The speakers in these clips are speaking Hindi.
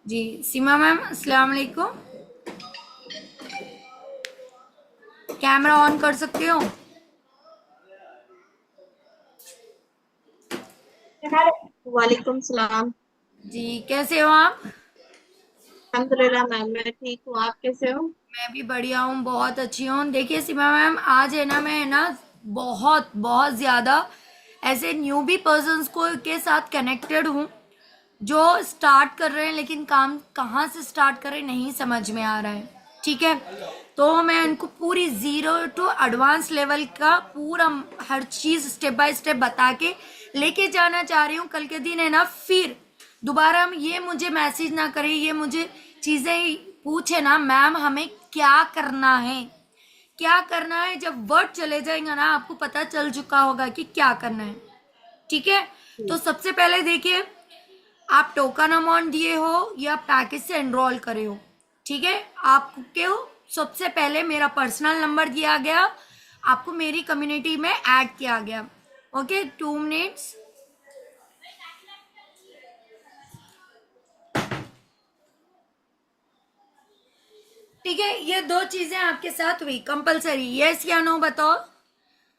जी। सीमा मैम, अस्सलाम वालेकुम। कैमरा ऑन कर सकते हो? वालेकुम सलाम। जी, कैसे हो आप? अल्हम्दुलिल्लाह मैम, मैं ठीक हूँ। आप कैसे हो? मैं भी बढ़िया हूँ, बहुत अच्छी हूँ। देखिए सीमा मैम, आज है ना, मैं है ना बहुत बहुत ज़्यादा ऐसे न्यूबी पर्सन्स को के साथ कनेक्टेड हूँ जो स्टार्ट कर रहे हैं, लेकिन काम कहाँ से स्टार्ट करें नहीं समझ में आ रहा है। ठीक है, तो मैं उनको पूरी जीरो टू एडवांस लेवल का पूरा हर चीज स्टेप बाय स्टेप बता के लेके जाना चाह रही हूँ। कल के दिन है ना, फिर दोबारा ये मुझे मैसेज ना करे, ये मुझे चीजें पूछे ना, मैम हमें क्या करना है, क्या करना है। जब वर्ड चले जाएंगे ना, आपको पता चल चुका होगा कि क्या करना है। ठीक है, तो सबसे पहले देखिए, आप टोकन अमाउंट दिए हो या पैकेज से एनरोल करे हो। ठीक है, आपको सबसे पहले मेरा पर्सनल नंबर दिया गया, आपको मेरी कम्युनिटी में ऐड किया गया। Okay, 2 minutes. ठीक है, ये दो चीजें आपके साथ हुई कंपलसरी, यस या नो बताओ।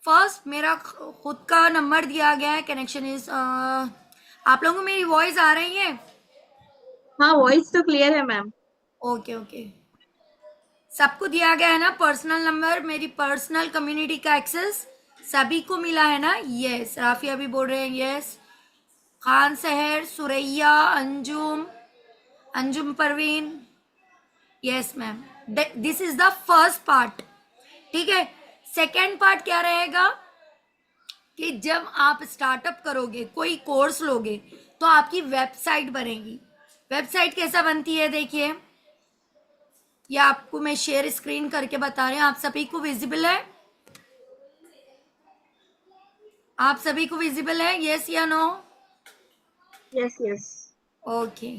फर्स्ट, मेरा खुद का नंबर दिया गया है, कनेक्शन इज। आप लोगों को मेरी वॉइस आ रही है? हाँ, वॉइस तो क्लियर है मैम। ओके ओके, सबको दिया गया है ना पर्सनल नंबर, मेरी पर्सनल कम्युनिटी का एक्सेस सभी को मिला है ना? यस, राफिया भी बोल रहे हैं यस। खान सहर, Suraiya, Anjum, Anjum Parveen, yes ma'am. This is the first part. ठीक है, सेकेंड पार्ट क्या रहेगा कि जब आप स्टार्टअप करोगे, कोई कोर्स लोगे, तो आपकी वेबसाइट बनेगी। वेबसाइट कैसा बनती है देखिए, ये आपको मैं शेयर स्क्रीन करके बता रही हूँ। आप सभी को विजिबल है? आप सभी को विजिबल है, यस या नो? Yes yes. ओके,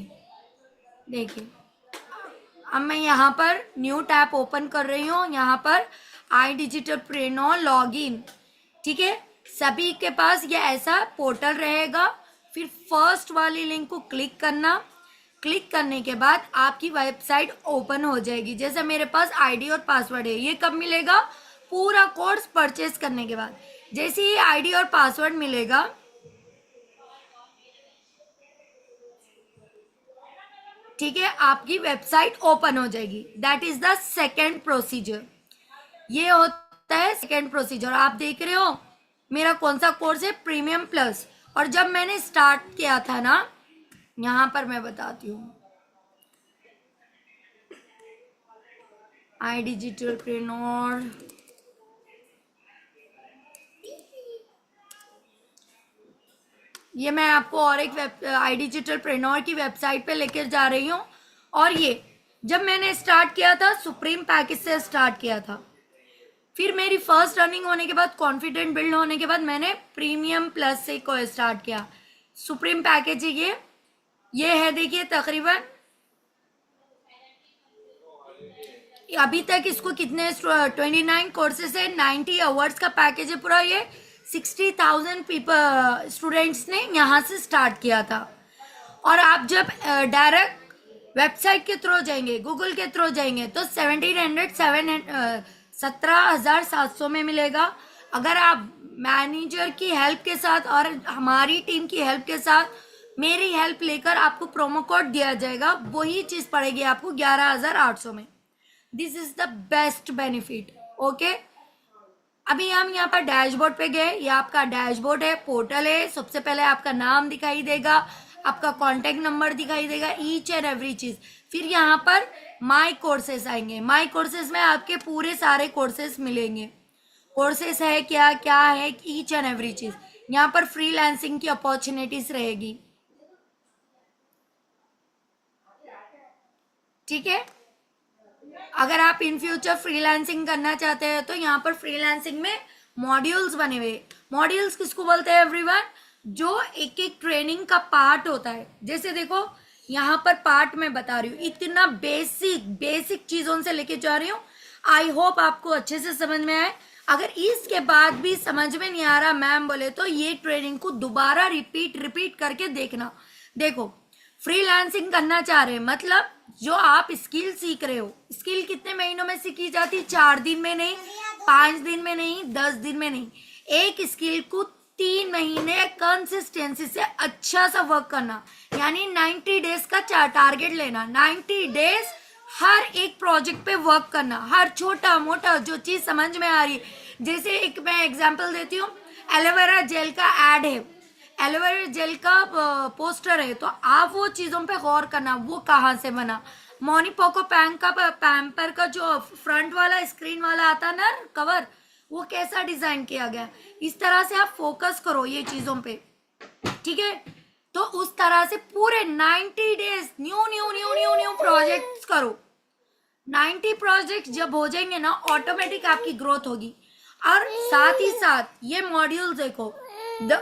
देखिए, अब मैं यहाँ पर न्यू टैब ओपन कर रही हूँ। यहाँ पर आई डिजिटल प्रेनो लॉग इन। ठीक है, सभी के पास ये ऐसा पोर्टल रहेगा। फिर फर्स्ट वाली लिंक को क्लिक करना। क्लिक करने के बाद आपकी वेबसाइट ओपन हो जाएगी। जैसे मेरे पास आईडी और पासवर्ड है, ये कब मिलेगा? पूरा कोर्स परचेस करने के बाद। जैसे ही आईडी और पासवर्ड मिलेगा, ठीक है, आपकी वेबसाइट ओपन हो जाएगी। That is the second procedure. ये होता है सेकेंड प्रोसीजर। आप देख रहे हो मेरा कौन सा कोर्स है, प्रीमियम प्लस। और जब मैंने स्टार्ट किया था ना, यहां पर मैं बताती हूँ, आई डिजिटल प्रेनोर, ये मैं आपको और एक वेब आई डिजिटल प्रेनोर की वेबसाइट पे लेकर जा रही हूँ। और ये जब मैंने स्टार्ट किया था, सुप्रीम पैकेज से स्टार्ट किया था। फिर मेरी फर्स्ट रनिंग होने के बाद, कॉन्फिडेंट बिल्ड होने के बाद, मैंने प्रीमियम प्लस से को स्टार्ट किया। सुप्रीम पैकेज है ये है देखिए, तकरीबन अभी तक इसको कितने 29 कोर्सेज है, 90 आवर्स का पैकेज है पूरा। ये 60,000 पीपल स्टूडेंट्स ने यहाँ से स्टार्ट किया था। और आप जब डायरेक्ट वेबसाइट के थ्रू जाएंगे, गूगल के थ्रू जाएंगे, तो 17,700 में मिलेगा। अगर आप मैनेजर की हेल्प के साथ और हमारी टीम की हेल्प के साथ, मेरी हेल्प लेकर आपको प्रोमो कोड दिया जाएगा, वही चीज पड़ेगी आपको 11,800 में। This is the best benefit. Okay, अभी हम यहाँ पर डैशबोर्ड पे गए। ये आपका डैशबोर्ड है, पोर्टल है। सबसे पहले आपका नाम दिखाई देगा, आपका कॉन्टेक्ट नंबर दिखाई देगा, ईच एंड एवरी चीज। फिर यहाँ पर माई कोर्सेस आएंगे। माई कोर्सेस में आपके पूरे सारे कोर्सेस मिलेंगे। कोर्सेस है क्या क्या है, ईच एंड एवरी चीज। यहाँ पर फ्रीलांसिंग की अपॉर्चुनिटीज रहेगी। ठीक है, अगर आप इन फ्यूचर फ्रीलांसिंग करना चाहते हैं, तो यहाँ पर फ्रीलांसिंग में मॉड्यूल्स बने हुए। मॉड्यूल्स किसको बोलते हैं एवरीवन? जो एक एक ट्रेनिंग का पार्ट होता है। जैसे देखो, यहाँ पर पार्ट में बता रही हूँ, इतना बेसिक बेसिक चीजों से लेके जा रही हूँ। आई होप आपको अच्छे से समझ में आए। अगर इसके बाद भी समझ में नहीं आ रहा मैम बोले, तो ये ट्रेनिंग को दोबारा रिपीट रिपीट करके देखना। देखो, फ्रीलांसिंग करना चाह रहे हैं, मतलब जो आप स्किल सीख रहे हो, स्किल कितने महीनों में सीखी जाती? 4 दिन में नहीं, 5 दिन में नहीं, 10 दिन में नहीं। एक स्किल को 3 महीने कंसिस्टेंसी से अच्छा सा वर्क करना, यानी 90 डेज का टारगेट लेना। 90 डेज हर एक प्रोजेक्ट पे वर्क करना, हर छोटा मोटा जो चीज समझ में आ रही है। जैसे एक मैं एग्जांपल देती हूँ, एलोवेरा जेल का एड है, एलोवेरा जेल का पोस्टर है, तो आप वो चीज़ों पे गौर करना, वो कहाँ से बना। मोनीपोको पैम्पर का जो फ्रंट वाला स्क्रीन वाला आता ना कवर, वो कैसा डिजाइन किया गया। इस तरह से आप फोकस करो ये चीज़ों पे, ठीक है। तो उस तरह से पूरे 90 days new new new new new projects करो। 90 प्रोजेक्ट जब हो जाएंगे ना, ऑटोमेटिक आपकी ग्रोथ होगी। और साथ ही साथ ये मॉड्यूल देखो, the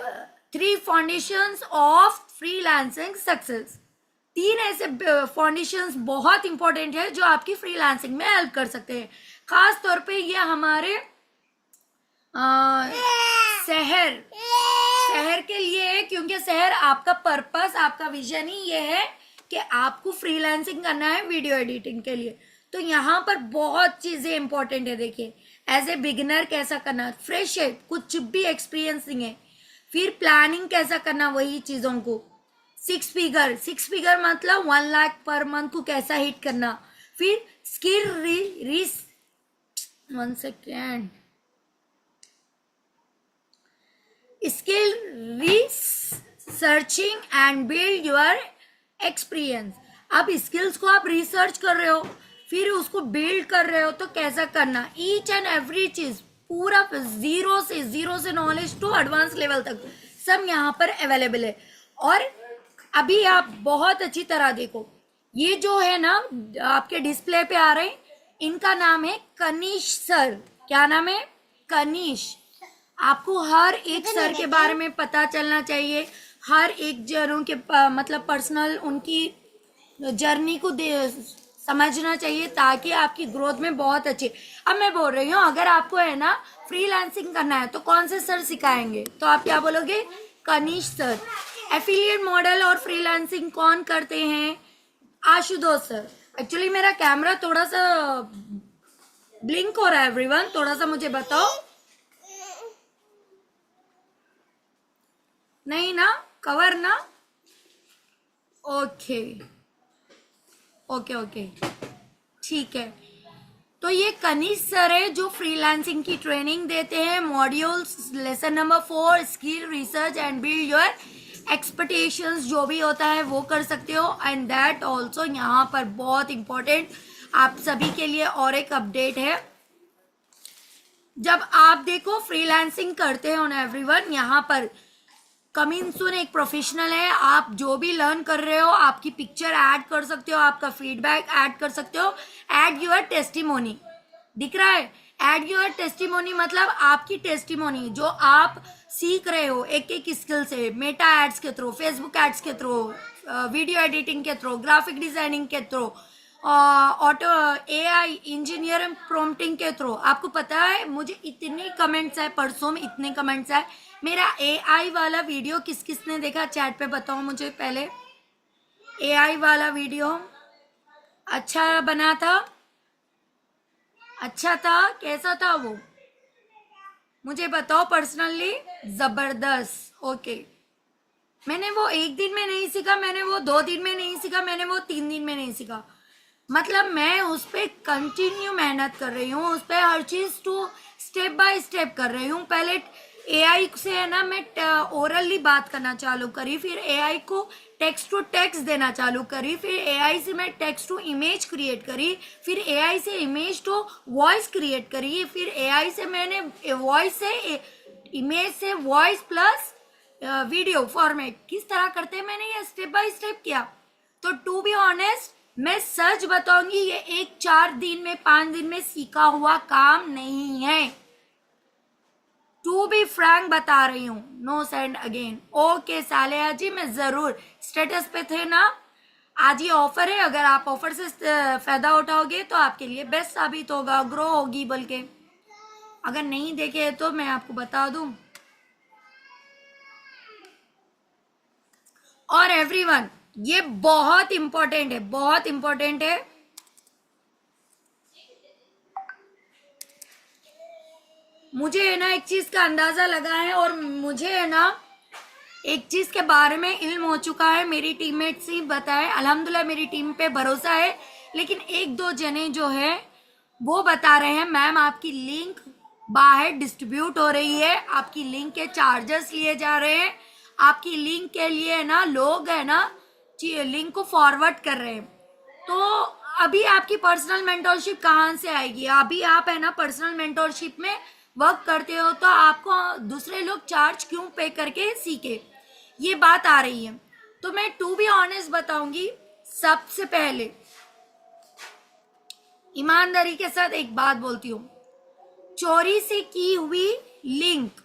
3 foundations of freelancing success. 3 ऐसे फाउंडेशंस बहुत इंपॉर्टेंट है जो आपकी फ्रीलांसिंग में हेल्प कर सकते हैं। खास तौर पे ये हमारे शहर के लिए है, क्योंकि शहर आपका पर्पस, आपका विजन ही ये है कि आपको फ्रीलांसिंग करना है वीडियो एडिटिंग के लिए। तो यहाँ पर बहुत चीजें इंपॉर्टेंट है। देखिए, एज ए बिगिनर कैसा करना, फ्रेश है, कुछ भी एक्सपीरियंस नहीं है। फिर प्लानिंग कैसा करना वही चीजों को। 6 फिगर मतलब 1 लाख पर मंथ को कैसा हिट करना। फिर skill one second skill researching and build your experience. अब स्किल्स को आप रिसर्च कर रहे हो, फिर उसको बिल्ड कर रहे हो, तो कैसा करना। ईच एंड एवरी चीज पूरा जीरो से नॉलेज टू एडवांस लेवल तक सब यहाँ पर अवेलेबल है। और अभी आप बहुत अच्छी तरह देखो, ये जो है ना आपके डिस्प्ले पे आ रहे हैं, इनका नाम है कनीश सर। क्या नाम है? कनीश। आपको हर एक सर के बारे में पता चलना चाहिए, हर एक जनों के मतलब पर्सनल उनकी जर्नी को समझना चाहिए, ताकि आपकी ग्रोथ में बहुत अच्छी। अब मैं बोल रही हूँ, अगर आपको है ना फ्रीलांसिंग करना है तो कौन से सर सिखाएंगे, तो आप क्या बोलोगे? कनीश सर। एफिलिएट मॉडल और फ्रीलांसिंग कौन करते हैं? आशुतोष सर। एक्चुअली मेरा कैमरा थोड़ा सा ब्लिंक हो रहा है एवरीवन, थोड़ा सा मुझे बताओ। नहीं ना, कवर ना? ओके ओके ओके, ठीक है। तो ये कनीश सर है जो फ्रीलांसिंग की ट्रेनिंग देते हैं। Modules lesson number 4 skill research and build your expectations, जो भी होता है वो कर सकते हो। एंड दैट ऑल्सो यहाँ पर बहुत इंपॉर्टेंट आप सभी के लिए और एक अपडेट है। जब आप देखो फ्रीलांसिंग करते हो ना एवरीवन, यहाँ पर कमिंग सून एक प्रोफेशनल है। आप जो भी लर्न कर रहे हो, आपकी पिक्चर ऐड कर सकते हो, आपका फीडबैक ऐड कर सकते हो। ऐड योर टेस्टिमोनी दिख रहा है? ऐड योर टेस्टिमोनी मतलब आपकी टेस्टिमोनी जो आप सीख रहे हो एक एक स्किल से, मेटा एड्स के थ्रू, फेसबुक एड्स के थ्रू, वीडियो एडिटिंग के थ्रू, ग्राफिक डिजाइनिंग के through, auto AI engineering prompting के थ्रू। आपको पता है मुझे इतने कमेंट्स आए, परसों में इतने कमेंट्स आए। मेरा एआई वाला वीडियो किस किस ने देखा चैट पे बताओ मुझे पहले। एआई वाला वीडियो अच्छा बना था? अच्छा था? कैसा था वो मुझे बताओ पर्सनली। जबरदस्त। ओके, मैंने वो 1 दिन में नहीं सीखा, मैंने वो 2 दिन में नहीं सीखा, मैंने वो 3 दिन में नहीं सीखा। मतलब मैं उस पर कंटिन्यू मेहनत कर रही हूँ, उस पर हर चीज टू स्टेप बाय स्टेप कर रही हूँ। पहले एआई से है ना मैं ओरली बात करना चालू करी, फिर एआई को टेक्स्ट टू टेक्स्ट देना चालू करी, फिर एआई से मैं टेक्स्ट टू इमेज क्रिएट करी, फिर एआई से इमेज टू वॉइस क्रिएट करी, फिर एआई से मैंने वॉइस से इमेज से वॉइस प्लस वीडियो फॉर्मेट किस तरह करते हैं, मैंने ये स्टेप बाय स्टेप किया। तो टू बी ऑनेस्ट मैं सच बताऊंगी, ये 4 दिन में 5 दिन में सीखा हुआ काम नहीं है। टू बी फ्रैंक बता रही हूँ, no send again. Okay Saleha ji, मैं जरूर स्टेटस पे थे ना, आज ये ऑफर है, अगर आप ऑफर से फायदा उठाओगे तो आपके लिए बेस्ट साबित होगा, ग्रो होगी। बल्कि अगर नहीं देखे तो मैं आपको बता दूं। और एवरीवन ये बहुत इंपॉर्टेंट है, बहुत इंपॉर्टेंट है। मुझे है ना एक चीज का अंदाजा लगा है, और मुझे है ना एक चीज के बारे में इल्म हो चुका है, मेरी टीममेट्स ही बताए, अल्हम्दुलिल्लाह मेरी टीम पे भरोसा है। लेकिन एक दो जने जो है वो बता रहे हैं मैम आपकी लिंक बाहर डिस्ट्रीब्यूट हो रही है, आपकी लिंक के चार्जेस लिए जा रहे हैं, आपकी लिंक के लिए ना लोग है ना लिंक को फॉरवर्ड कर रहे हैं। तो अभी आपकी पर्सनल मेंटोरशिप कहाँ से आएगी? अभी आप है ना पर्सनल मेंटोरशिप में वर्क करते हो तो आपको दूसरे लोग चार्ज क्यों पे करके सीखे, ये बात आ रही है। तो मैं टू बी ऑनेस्ट बताऊंगी, सबसे पहले ईमानदारी के साथ एक बात बोलती हूँ, चोरी से की हुई लिंक,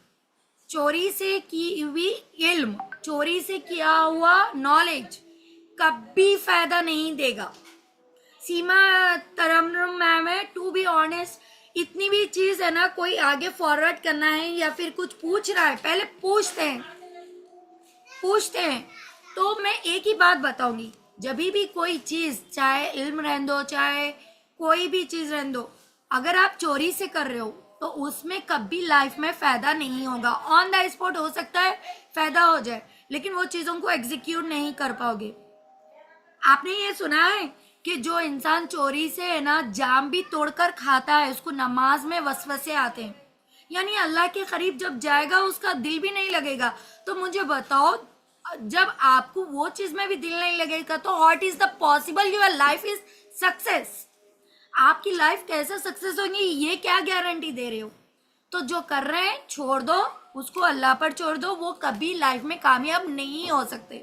चोरी से की हुई इल्म, चोरी से किया हुआ नॉलेज कभी फायदा नहीं देगा। सीमा तरन्नुम मैम है, टू बी ऑनेस्ट, इतनी भी चीज है ना कोई आगे फॉरवर्ड करना है या फिर कुछ पूछ रहा है, पहले पूछते हैं। तो मैं एक ही बात बताऊंगी, जब भी कोई चीज, चाहे इल्म रहने दो चाहे कोई भी चीज रहने दो, अगर आप चोरी से कर रहे हो तो उसमें कभी लाइफ में फायदा नहीं होगा। ऑन द स्पॉट हो सकता है फायदा हो जाए, लेकिन वो चीजों को एग्जीक्यूट नहीं कर पाओगे। आपने ये सुना है कि जो इंसान चोरी से है ना जाम भी तोड़कर खाता है उसको नमाज में वसवसे आते हैं, यानी अल्लाह के करीब जब जाएगा उसका दिल भी नहीं लगेगा। तो मुझे बताओ, जब आपको वो चीज में भी दिल नहीं लगेगा तो what is the possible your life is success? आपकी लाइफ कैसे सक्सेस होगी, ये क्या गारंटी दे रहे हो? तो जो कर रहे हैं छोड़ दो, उसको अल्लाह पर छोड़ दो, वो कभी लाइफ में कामयाब नहीं हो सकते।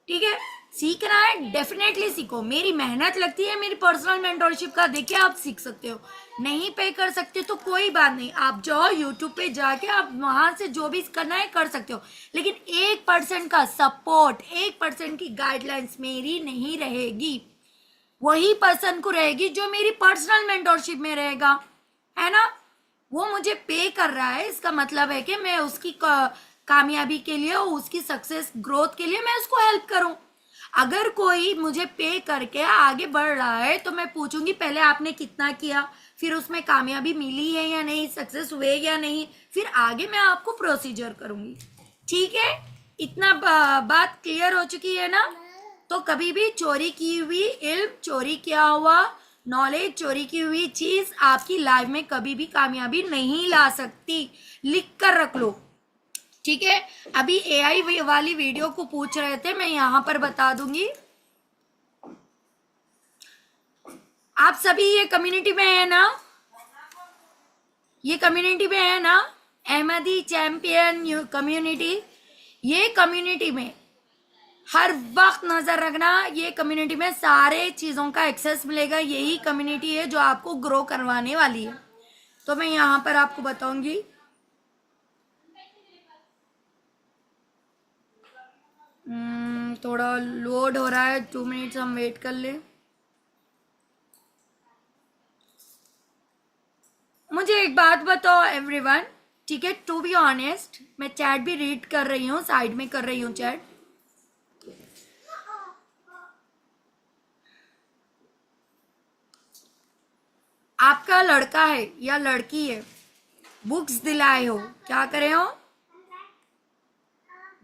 ठीक है, सीखना है डेफिनेटली सीखो, मेरी मेहनत लगती है, मेरी पर्सनल मेंटोरशिप का देखिए आप सीख सकते हो। नहीं पे कर सकते तो कोई बात नहीं, आप जाओ यूट्यूब पे जाके आप वहां से जो भी करना है कर सकते हो, लेकिन 1% का सपोर्ट, 1% की गाइडलाइंस मेरी नहीं रहेगी, वही पर्सन को रहेगी जो मेरी पर्सनल मेंटोरशिप में रहेगा, है ना। वो मुझे पे कर रहा है, इसका मतलब है कि मैं उसकी कामयाबी के लिए, उसकी सक्सेस ग्रोथ के लिए मैं उसको हेल्प करूं। अगर कोई मुझे पे करके आगे बढ़ रहा है तो मैं पूछूंगी पहले आपने कितना किया, फिर उसमें कामयाबी मिली है या नहीं, सक्सेस हुए या नहीं, फिर आगे मैं आपको प्रोसीजर करूंगी। ठीक है, इतना बात क्लियर हो चुकी है ना। तो कभी भी चोरी की हुई इल्म, चोरी किया हुआ नॉलेज, चोरी की हुई चीज आपकी लाइफ में कभी भी कामयाबी नहीं ला सकती, लिख कर रख लो। ठीक है, अभी एआई वाली वीडियो को पूछ रहे थे, मैं यहां पर बता दूंगी। आप सभी ये कम्युनिटी में है ना, ये कम्युनिटी में है ना, अहमदी चैंपियन कम्युनिटी। ये कम्युनिटी में हर वक्त नजर रखना, ये कम्युनिटी में सारे चीजों का एक्सेस मिलेगा, यही कम्युनिटी है जो आपको ग्रो करवाने वाली है। तो मैं यहां पर आपको बताऊंगी। थोड़ा लोड हो रहा है, 2 मिनट्स हम वेट कर ले। मुझे एक बात बताओ एवरीवन, ठीक है, टू बी ऑनेस्ट, मैं चैट भी रीड कर रही हूँ, साइड में कर रही हूँ चैट। आपका लड़का है या लड़की है, बुक्स दिलाए हो, क्या करे हो,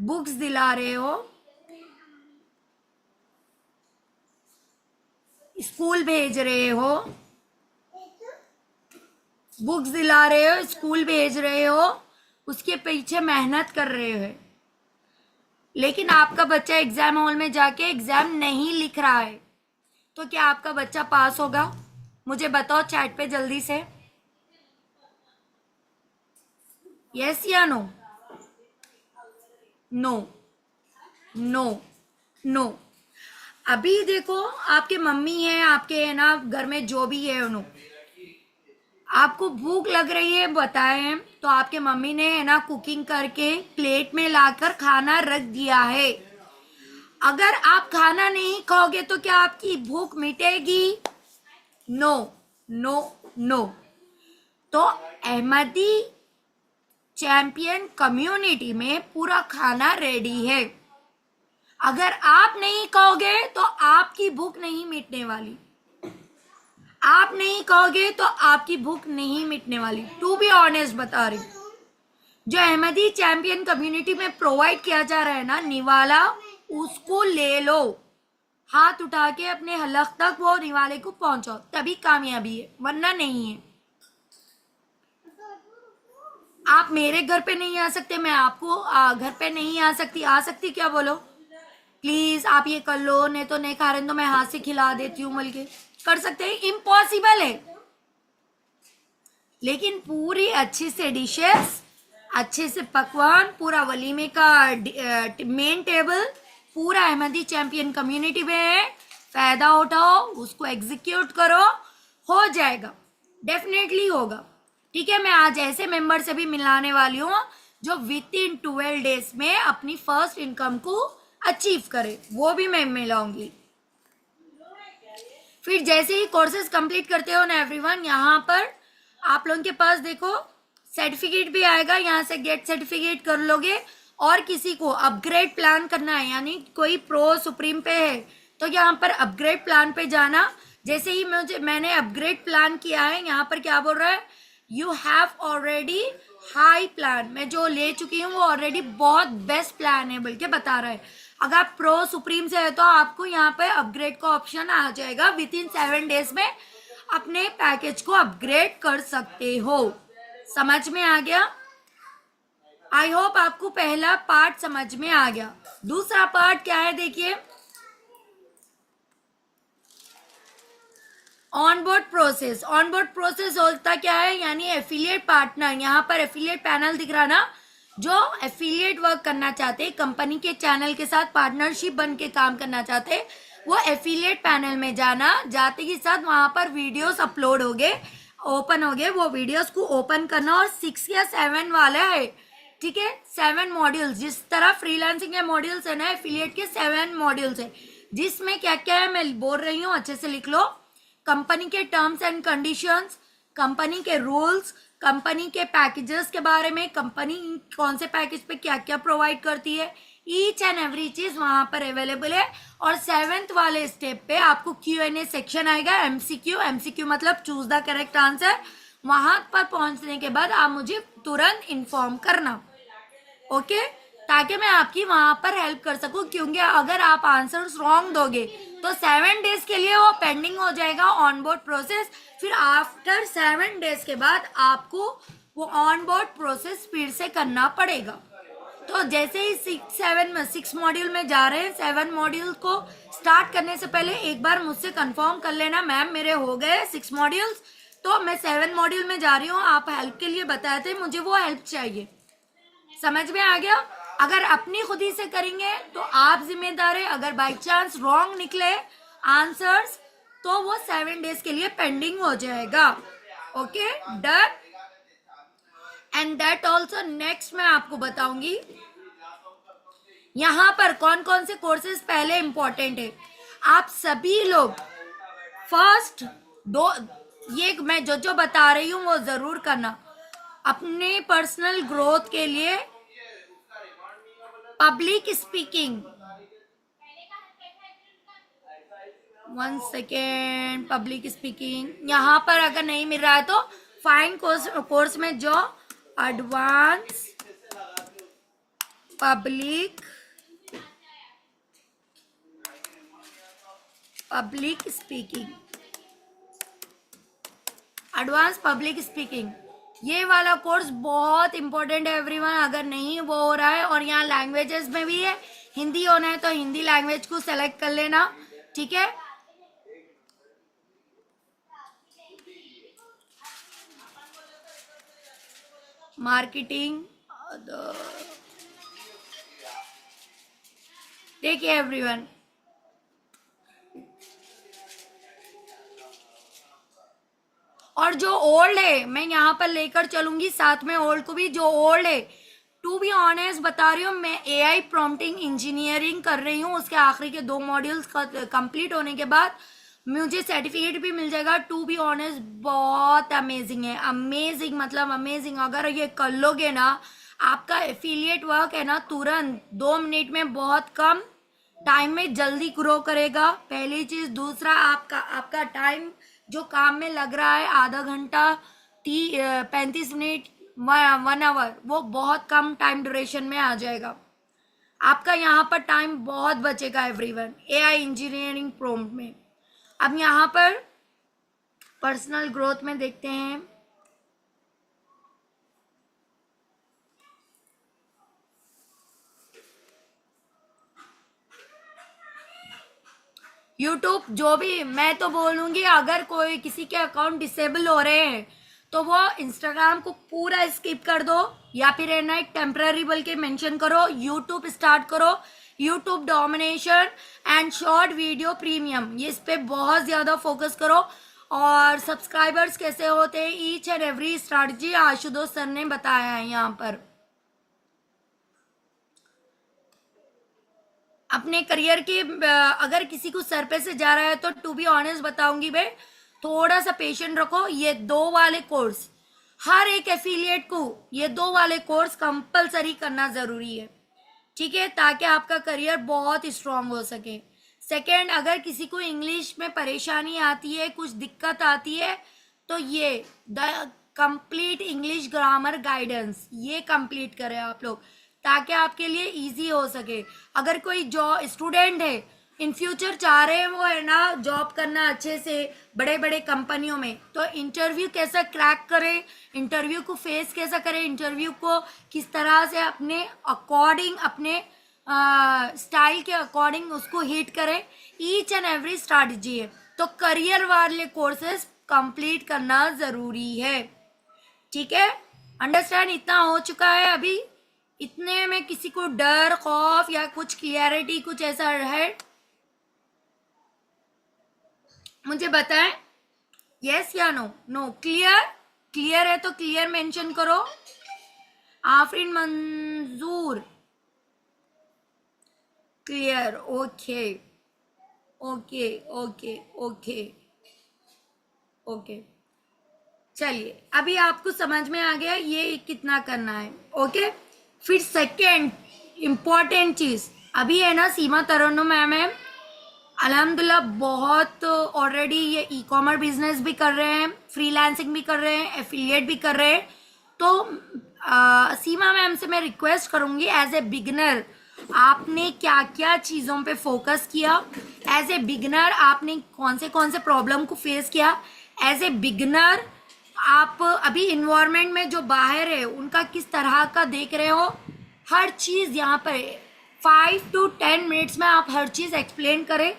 बुक्स दिला रहे हो, स्कूल भेज रहे हो, बुक्स दिला रहे हो, स्कूल भेज रहे हो, उसके पीछे मेहनत कर रहे हो, लेकिन आपका बच्चा एग्जाम हॉल में जाके एग्जाम नहीं लिख रहा है, तो क्या आपका बच्चा पास होगा? मुझे बताओ चैट पे जल्दी से, यस या नो? No, no, no. अभी देखो, आपके मम्मी है, आपके है ना घर में जो भी है उन्होंने, आपको भूख लग रही है बताएं तो आपके मम्मी ने है ना कुकिंग करके प्लेट में लाकर खाना रख दिया है। अगर आप खाना नहीं खाओगे तो क्या आपकी भूख मिटेगी? No, no, no. तो अहमदी चैंपियन कम्युनिटी में पूरा खाना रेडी है, अगर आप नहीं कहोगे तो आपकी भूख नहीं मिटने वाली, आप नहीं कहोगे तो आपकी भूख नहीं मिटने वाली। टू बी ऑनेस्ट बता रही हूँ, जो अहमदी चैंपियन कम्युनिटी में प्रोवाइड किया जा रहा है ना निवाला, उसको ले लो, हाथ उठा के अपने हलक तक वो निवाले को पहुंचाओ, तभी कामयाबी है, वरना नहीं है। आप मेरे घर पे नहीं आ सकते, मैं आपको घर पे नहीं आ सकती क्या बोलो? प्लीज आप ये कर लो, नहीं तो नहीं खा रहे तो मैं हाथ से खिला देती हूँ, बल्कि कर सकते हैं? इम्पॉसिबल है। लेकिन पूरी अच्छी से डिशेस, अच्छे से पकवान, पूरा वलीमे का मेन टेबल पूरा अहमदी चैंपियन कम्युनिटी में है। फायदा उठाओ, उसको एग्जीक्यूट करो, हो जाएगा, डेफिनेटली होगा। ठीक है, मैं आज ऐसे मेंबर से भी मिलाने वाली हूँ जो विद इन 12 डेज में अपनी फर्स्ट इनकम को अचीव करे, वो भी मैं मिलाऊंगी। फिर जैसे ही कोर्सेज कंप्लीट करते हो ना एवरीवन, यहाँ पर आप लोगों के पास देखो सर्टिफिकेट भी आएगा, यहाँ से गेट सर्टिफिकेट कर लोगे। और किसी को अपग्रेड प्लान करना है, यानी कोई प्रो सुप्रीम पे है तो यहाँ पर अपग्रेड प्लान पे जाना। जैसे ही मैंने अपग्रेड प्लान किया है, यहाँ पर क्या बोल रहा है, you have already high plan. मैं जो ले चुकी हूँ वो ऑलरेडी बहुत बेस्ट प्लान है, बल्कि बता रहा है। अगर आप प्रो सुप्रीम से है तो आपको यहाँ पे अपग्रेड का ऑप्शन आ जाएगा, विद इन 7 डेज में अपने पैकेज को अपग्रेड कर सकते हो। समझ में आ गया? आई होप आपको पहला पार्ट समझ में आ गया। दूसरा पार्ट क्या है देखिए, ऑनबोर्ड प्रोसेस। ऑनबोर्ड प्रोसेस होता क्या है, यानी एफिलिएट पार्टनर, यहाँ पर एफिलिएट पैनल दिख रहा ना, जो एफिलिएट वर्क करना चाहते, कंपनी के चैनल के साथ पार्टनरशिप बन के काम करना चाहते, वो एफिलिएट पैनल में जाना। जाते के साथ वहां पर वीडियोस अपलोड हो गए, ओपन हो गए, वो वीडियोस को ओपन करना। और 6 या 7 वाला है, ठीक है, 7 मॉड्यूल्स। जिस तरह फ्रीलांसिंग के मॉड्यूल्स है ना, एफिलिएट के 7 मॉड्यूल्स है, जिसमें क्या क्या है मैं बोल रही हूँ, अच्छे से लिख लो। कंपनी के टर्म्स एंड कंडीशंस, कंपनी के रूल्स, कंपनी के पैकेजेस के बारे में, कंपनी कौन से पैकेज पे क्या क्या प्रोवाइड करती है, ईच एंड एवरी चीज वहां पर अवेलेबल है। और 7th वाले स्टेप पे आपको Q&A सेक्शन आएगा, MCQ मतलब चूज द करेक्ट आंसर। वहां पर पहुंचने के बाद आप मुझे तुरंत इन्फॉर्म करना, ओके, ताकि मैं आपकी वहां पर हेल्प कर सकूं। क्योंकि अगर आप आंसर्स रॉन्ग दोगे तो 7 डेज के लिए वो पेंडिंग हो जाएगा ऑनबोर्ड प्रोसेस। फिर आफ्टर 7 डेज के बाद आपको वो ऑनबोर्ड प्रोसेस फिर से करना पड़ेगा। तो जैसे ही 6 मॉड्यूल में जा रहे हैं, 7 मॉड्यूल को स्टार्ट करने से पहले एक बार मुझसे कंफर्म कर लेना, मैम मेरे हो गए 6 मॉड्यूल्स, तो मैं 7 मॉड्यूल में जा रही हूँ, आप हेल्प के लिए बताए थे, मुझे वो हेल्प चाहिए। समझ में आ गया? अगर अपनी खुदी से करेंगे तो आप जिम्मेदार है, अगर बाई चांस रॉन्ग निकले आंसर्स तो वो 7 डेज के लिए पेंडिंग हो जाएगा। Okay, done. And that also next मैं आपको बताऊंगी यहाँ पर कौन कौन से कोर्सेज पहले इंपॉर्टेंट है। आप सभी लोग फर्स्ट ये मैं जो बता रही हूँ वो जरूर करना अपने पर्सनल ग्रोथ के लिए। Public speaking, 1 second, public speaking यहाँ पर अगर नहीं मिल रहा है तो फाइन कोर्स में जो advance public speaking, advance public speaking, ये वाला कोर्स बहुत इंपॉर्टेंट है एवरीवन। अगर नहीं वो हो रहा है, और यहाँ लैंग्वेजेस में भी है, हिंदी होना है तो हिंदी लैंग्वेज को सेलेक्ट कर लेना, ठीक है। मार्केटिंग, देखिए एवरीवन, और जो ओल्ड है मैं यहाँ पर लेकर चलूंगी साथ में ओल्ड को भी। जो ओल्ड है, टू बी ऑनेस्ट बता रही हूँ, मैं AI प्रॉम्प्टिंग इंजीनियरिंग कर रही हूँ, उसके आखिरी के 2 मॉड्यूल्स कंप्लीट होने के बाद मुझे सर्टिफिकेट भी मिल जाएगा। टू बी ऑनेस्ट बहुत अमेजिंग है, अमेजिंग मतलब अमेजिंग। अगर ये कर लोगे ना, आपका एफिलिएट वर्क है ना, तुरंत 2 मिनट में बहुत कम टाइम में जल्दी ग्रो करेगा, पहली चीज। दूसरा, आपका टाइम जो काम में लग रहा है आधा घंटा 35 मिनट 1 आवर, वो बहुत कम टाइम ड्यूरेशन में आ जाएगा। आपका यहाँ पर टाइम बहुत बचेगा एवरीवन, एआई इंजीनियरिंग प्रॉम्प्ट में। अब यहाँ पर पर्सनल ग्रोथ में देखते हैं। यूट्यूब, जो भी मैं तो बोलूंगी, अगर कोई किसी के अकाउंट डिसेबल हो रहे हैं तो वो इंस्टाग्राम को पूरा स्किप कर दो, या फिर है ना एक टेम्पररी बोल के मेंशन करो, यूट्यूब स्टार्ट करो। YouTube domination and short video premium, ये इस पे बहुत ज्यादा फोकस करो। और सब्सक्राइबर्स कैसे होते हैं, each and every strategy Ashutosh sir ने बताया है यहाँ पर। अपने करियर के अगर किसी को सर पे से जा रहा है तो टू बी ऑनेस्ट बताऊंगी भाई, थोड़ा सा पेशेंट रखो। ये 2 वाले कोर्स, हर एक एफिलिएट को ये 2 वाले कोर्स कंपलसरी करना जरूरी है, ठीक है, ताकि आपका करियर बहुत स्ट्रांग हो सके। सेकेंड, अगर किसी को इंग्लिश में परेशानी आती है, कुछ दिक्कत आती है, तो ये the complete English grammar guidance ये कंप्लीट करें आप लोग, ताकि आपके लिए इजी हो सके। अगर कोई जॉब स्टूडेंट है, इन फ्यूचर चाह रहे हैं वो है ना जॉब करना अच्छे से बड़े बड़े कंपनियों में, तो इंटरव्यू कैसा क्रैक करें, इंटरव्यू को फेस कैसा करें, इंटरव्यू को किस तरह से अपने अकॉर्डिंग, अपने स्टाइल के अकॉर्डिंग उसको हिट करें, ईच एंड एवरी स्ट्रैटेजी है। तो करियर वाले कोर्सेज कंप्लीट करना जरूरी है, ठीक है। अंडरस्टैंड इतना हो चुका है अभी? इतने में किसी को डर, खौफ या कुछ क्लियरिटी कुछ ऐसा है? मुझे बताएं, यस या नो? No, clear? क्लियर है तो क्लियर मेंशन करो। आफरीन मंजूर, clear, okay okay okay okay okay. चलिए, अभी आपको समझ में आ गया ये कितना करना है, ओके। फिर सेकेंड इम्पॉर्टेंट चीज, अभी है ना सीमा तरन्नुम मैम है, अल्हम्दुलिल्लाह बहुत ऑलरेडी ये ई कॉमर्स बिजनेस भी कर रहे हैं, फ्रीलांसिंग भी कर रहे हैं, एफिलिएट भी कर रहे हैं। तो सीमा मैम से मैं रिक्वेस्ट करूंगी, एज ए बिगिनर आपने क्या क्या चीज़ों पे फोकस किया, एज ए बिगिनर आपने कौन से प्रॉब्लम को फेस किया, एज ए बिगिनर आप अभी इन्वायरमेंट में जो बाहर है उनका किस तरह का देख रहे हो, हर चीज़ यहाँ पर 5 to 10 मिनट्स में आप हर चीज़ एक्सप्लेन करें,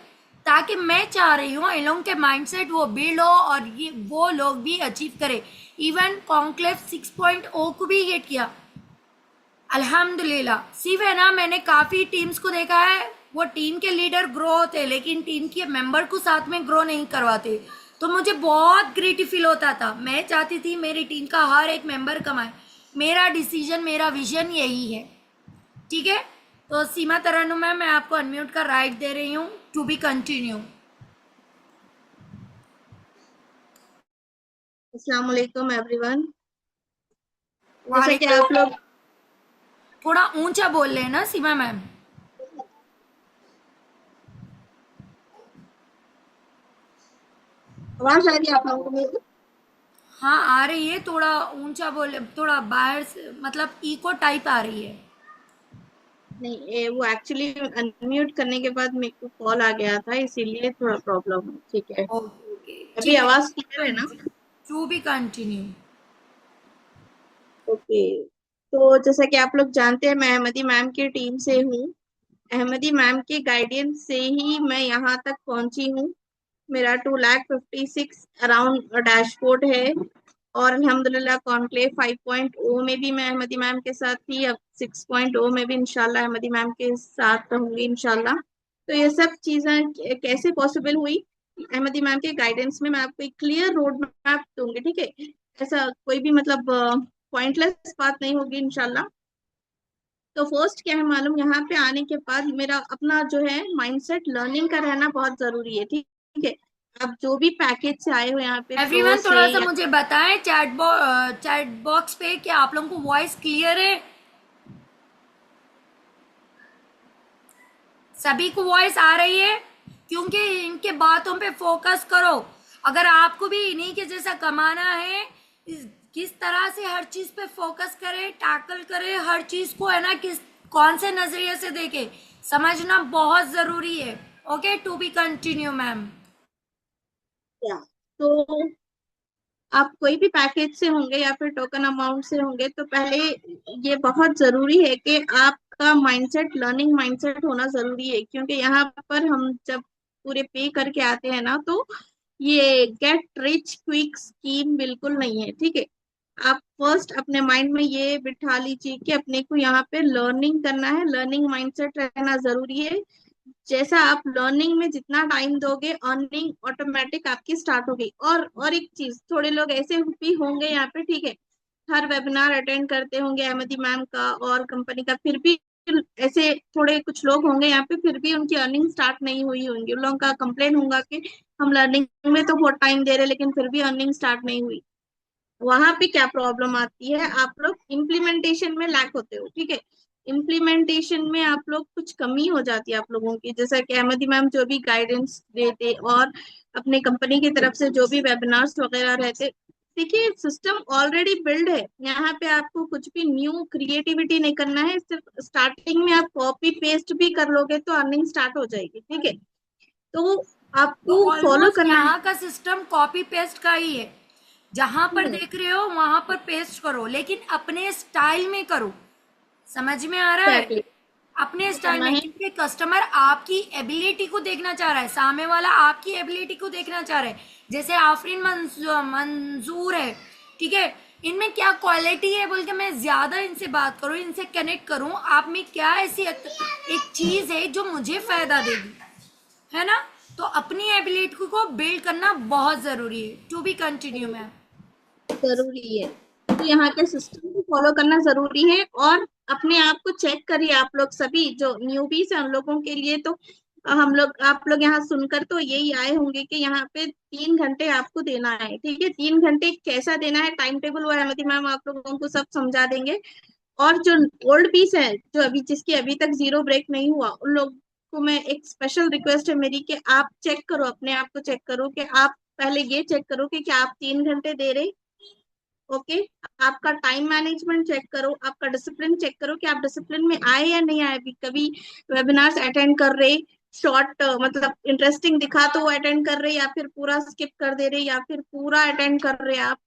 ताकि मैं चाह रही हूँ इन लोगों के माइंडसेट वो बिल्ड हो और ये वो लोग भी अचीव करें। इवन कॉन्क्लेव 6.0 को भी हिट किया अल्हम्दुलिल्लाह। सिर्फ है ना मैंने काफ़ी टीम्स को देखा है, वो टीम के लीडर ग्रो होते लेकिन टीम के मेंबर को साथ में ग्रो नहीं करवाते, तो मुझे बहुत ग्रेटी फील होता था। मैं चाहती थी मेरी टीम का हर एक मेंबर कमाए। मेरा डिसीजन, मेरा विजन यही है, ठीक है। तो सीमा तरन्नुम मैम, मैं आपको अनम्यूट का राइट दे रही हूँ, टू बी कंटिन्यू। अस्सलाम वालेकुम एवरीवन। जैसे कि आप लोग थोड़ा ऊंचा बोल रहे हैं ना सीमा मैम? आवाज आ रही है आप लोगों को मेरी? हाँ आ रही है, थोड़ा ऊंचा बोले, थोड़ा बाहर से मतलब इको टाइप आ रही है। नहीं, वो एक्चुअली अनम्यूट करने के बाद मेरे को कॉल आ गया था, इसीलिए थोड़ा प्रॉब्लम है। ठीक है, ओके ओके, अभी ठीक है, आवाज क्लियर है ना? To be continue. ओके, तो जैसा कि आप लोग जानते हैं, मैं अहमदी मैम की टीम से हूँ। अहमदी मैम के गाइडेंस से ही मैं यहाँ तक पहुंची हूँ। मेरा 2,56,000 अराउंड डैशबोर्ड है, और अल्हम्दुलिल्लाह कॉन्क्लेव 5.0 में भी मैं अहमदी मैम के साथ थी, अब 6.0 में भी इंशाल्लाह अहमदी मैम के साथ रहूंगी इंशाल्लाह। तो ये सब चीजें कैसे पॉसिबल हुई? अहमदी मैम के गाइडेंस में मैं आपको एक क्लियर रोड मैप दूंगी, ठीक है। ऐसा कोई भी मतलब पॉइंटलेस बात नहीं होगी इंशाल्लाह। तो फर्स्ट क्या है मालूम, यहाँ पे आने के बाद मेरा अपना जो है माइंडसेट लर्निंग का रहना बहुत जरूरी है, ठीक है। आप जो भी पैकेज से आए हो यहाँ पे प्रो एवरीवन, से थोड़ा सा या मुझे बताएं चैट बॉक्स पे कि आप लोगों को वॉइस क्लियर है? सभी को वॉइस आ रही है? क्योंकि इनके बातों पे फोकस करो। अगर आपको भी इन्हीं के जैसा कमाना है, किस तरह से हर चीज पे फोकस करे, टैकल करे, हर चीज को है ना किस कौन से नजरिए से देखे, समझना बहुत जरूरी है। Okay, to be continue ma'am. या तो आप कोई भी पैकेज से होंगे या फिर टोकन अमाउंट से होंगे, तो पहले ये बहुत जरूरी है कि आपका माइंडसेट लर्निंग माइंडसेट होना जरूरी है, क्योंकि यहाँ पर हम जब पूरे पे करके आते हैं ना, तो ये गेट रिच क्विक स्कीम बिल्कुल नहीं है, ठीक है। आप फर्स्ट अपने माइंड में ये बिठा लीजिए कि अपने को यहाँ पे लर्निंग करना है, लर्निंग माइंडसेट रहना जरूरी है। जैसा आप लर्निंग में जितना टाइम दोगे, अर्निंग ऑटोमेटिक आपकी स्टार्ट होगी। और एक चीज, थोड़े लोग ऐसे भी होंगे यहाँ पे, ठीक है, हर वेबिनार अटेंड करते होंगे अहमदी मैम का और कंपनी का, फिर भी ऐसे थोड़े कुछ लोग होंगे यहाँ पे, फिर भी उनकी अर्निंग स्टार्ट नहीं हुई होंगी। उन लोगों का कंप्लेन होगा कि हम लर्निंग में तो बहुत टाइम दे रहे लेकिन फिर भी अर्निंग स्टार्ट नहीं हुई। वहां पे क्या प्रॉब्लम आती है, आप लोग इम्प्लीमेंटेशन में लैक होते हो, ठीक है। इम्प्लीमेंटेशन में आप लोग कुछ कमी हो जाती है आप लोगों की, जैसा कि अहमदी मैम जो भी गाइडेंस देते और अपने कंपनी की तरफ से जो भी वेबिनार्स वगैरह रहते, देखिए सिस्टम ऑलरेडी बिल्ड है। यहाँ पे आपको कुछ भी न्यू क्रिएटिविटी नहीं करना है, सिर्फ स्टार्टिंग में आप कॉपी पेस्ट भी कर लोगे तो अर्निंग स्टार्ट हो जाएगी, ठीक है। तो तो आपको फॉलो ऑलमोस्ट करना यहाँ का सिस्टम कॉपी पेस्ट का ही है। जहां पर है। देख रहे हो वहां पर पेस्ट करो, लेकिन अपने स्टाइल में करो। समझ में आ रहा है? एग्जैक्टली अपने स्टाइल करना में, है। क्योंकि कस्टमर आपकी एबिलिटी को देखना चाह रहा है, सामने वाला आपकी एबिलिटी को देखना चाह रहा है। जैसे आफरीन मंजूर है, ठीक है, इनमें क्या क्वालिटी है बोल के मैं ज्यादा इनसे बात करूं, इनसे कनेक्ट करूं, आप में क्या ऐसी एक चीज है जो मुझे फायदा देगी, है ना? तो अपनी एबिलिटी को बिल्ड करना बहुत जरूरी है। To be continue ma'am. जरूरी है, तो यहाँ के सिस्टम को फॉलो करना जरूरी है। और अपने आप को चेक करिए, आप लोग सभी जो न्यूबीज हैं उन लोगों के लिए तो हम लोग आप लोग यहाँ सुनकर तो यही आए होंगे कि यहाँ पे 3 घंटे आपको देना है, ठीक है। 3 घंटे कैसा देना है, टाइम टेबल वो अहमदी मैम आप लोगों को सब समझा देंगे। और जो ओल्ड पीस है, जो अभी जिसकी अभी तक जीरो ब्रेक नहीं हुआ, उन लोग को मैं एक स्पेशल रिक्वेस्ट है मेरी कि आप चेक करो, अपने आप को चेक करो कि आप पहले ये चेक करो कि क्या आप 3 घंटे दे रहे। ओके, आपका टाइम मैनेजमेंट चेक करो, आपका डिसिप्लिन चेक करो कि आप डिसिप्लिन में आए या नहीं आए। भी कभी वेबिनार्स अटेंड कर रहे, शॉर्ट मतलब इंटरेस्टिंग दिखा तो वो अटेंड कर रहे, या फिर पूरा स्किप कर दे रहे, या फिर पूरा अटेंड कर रहे आप।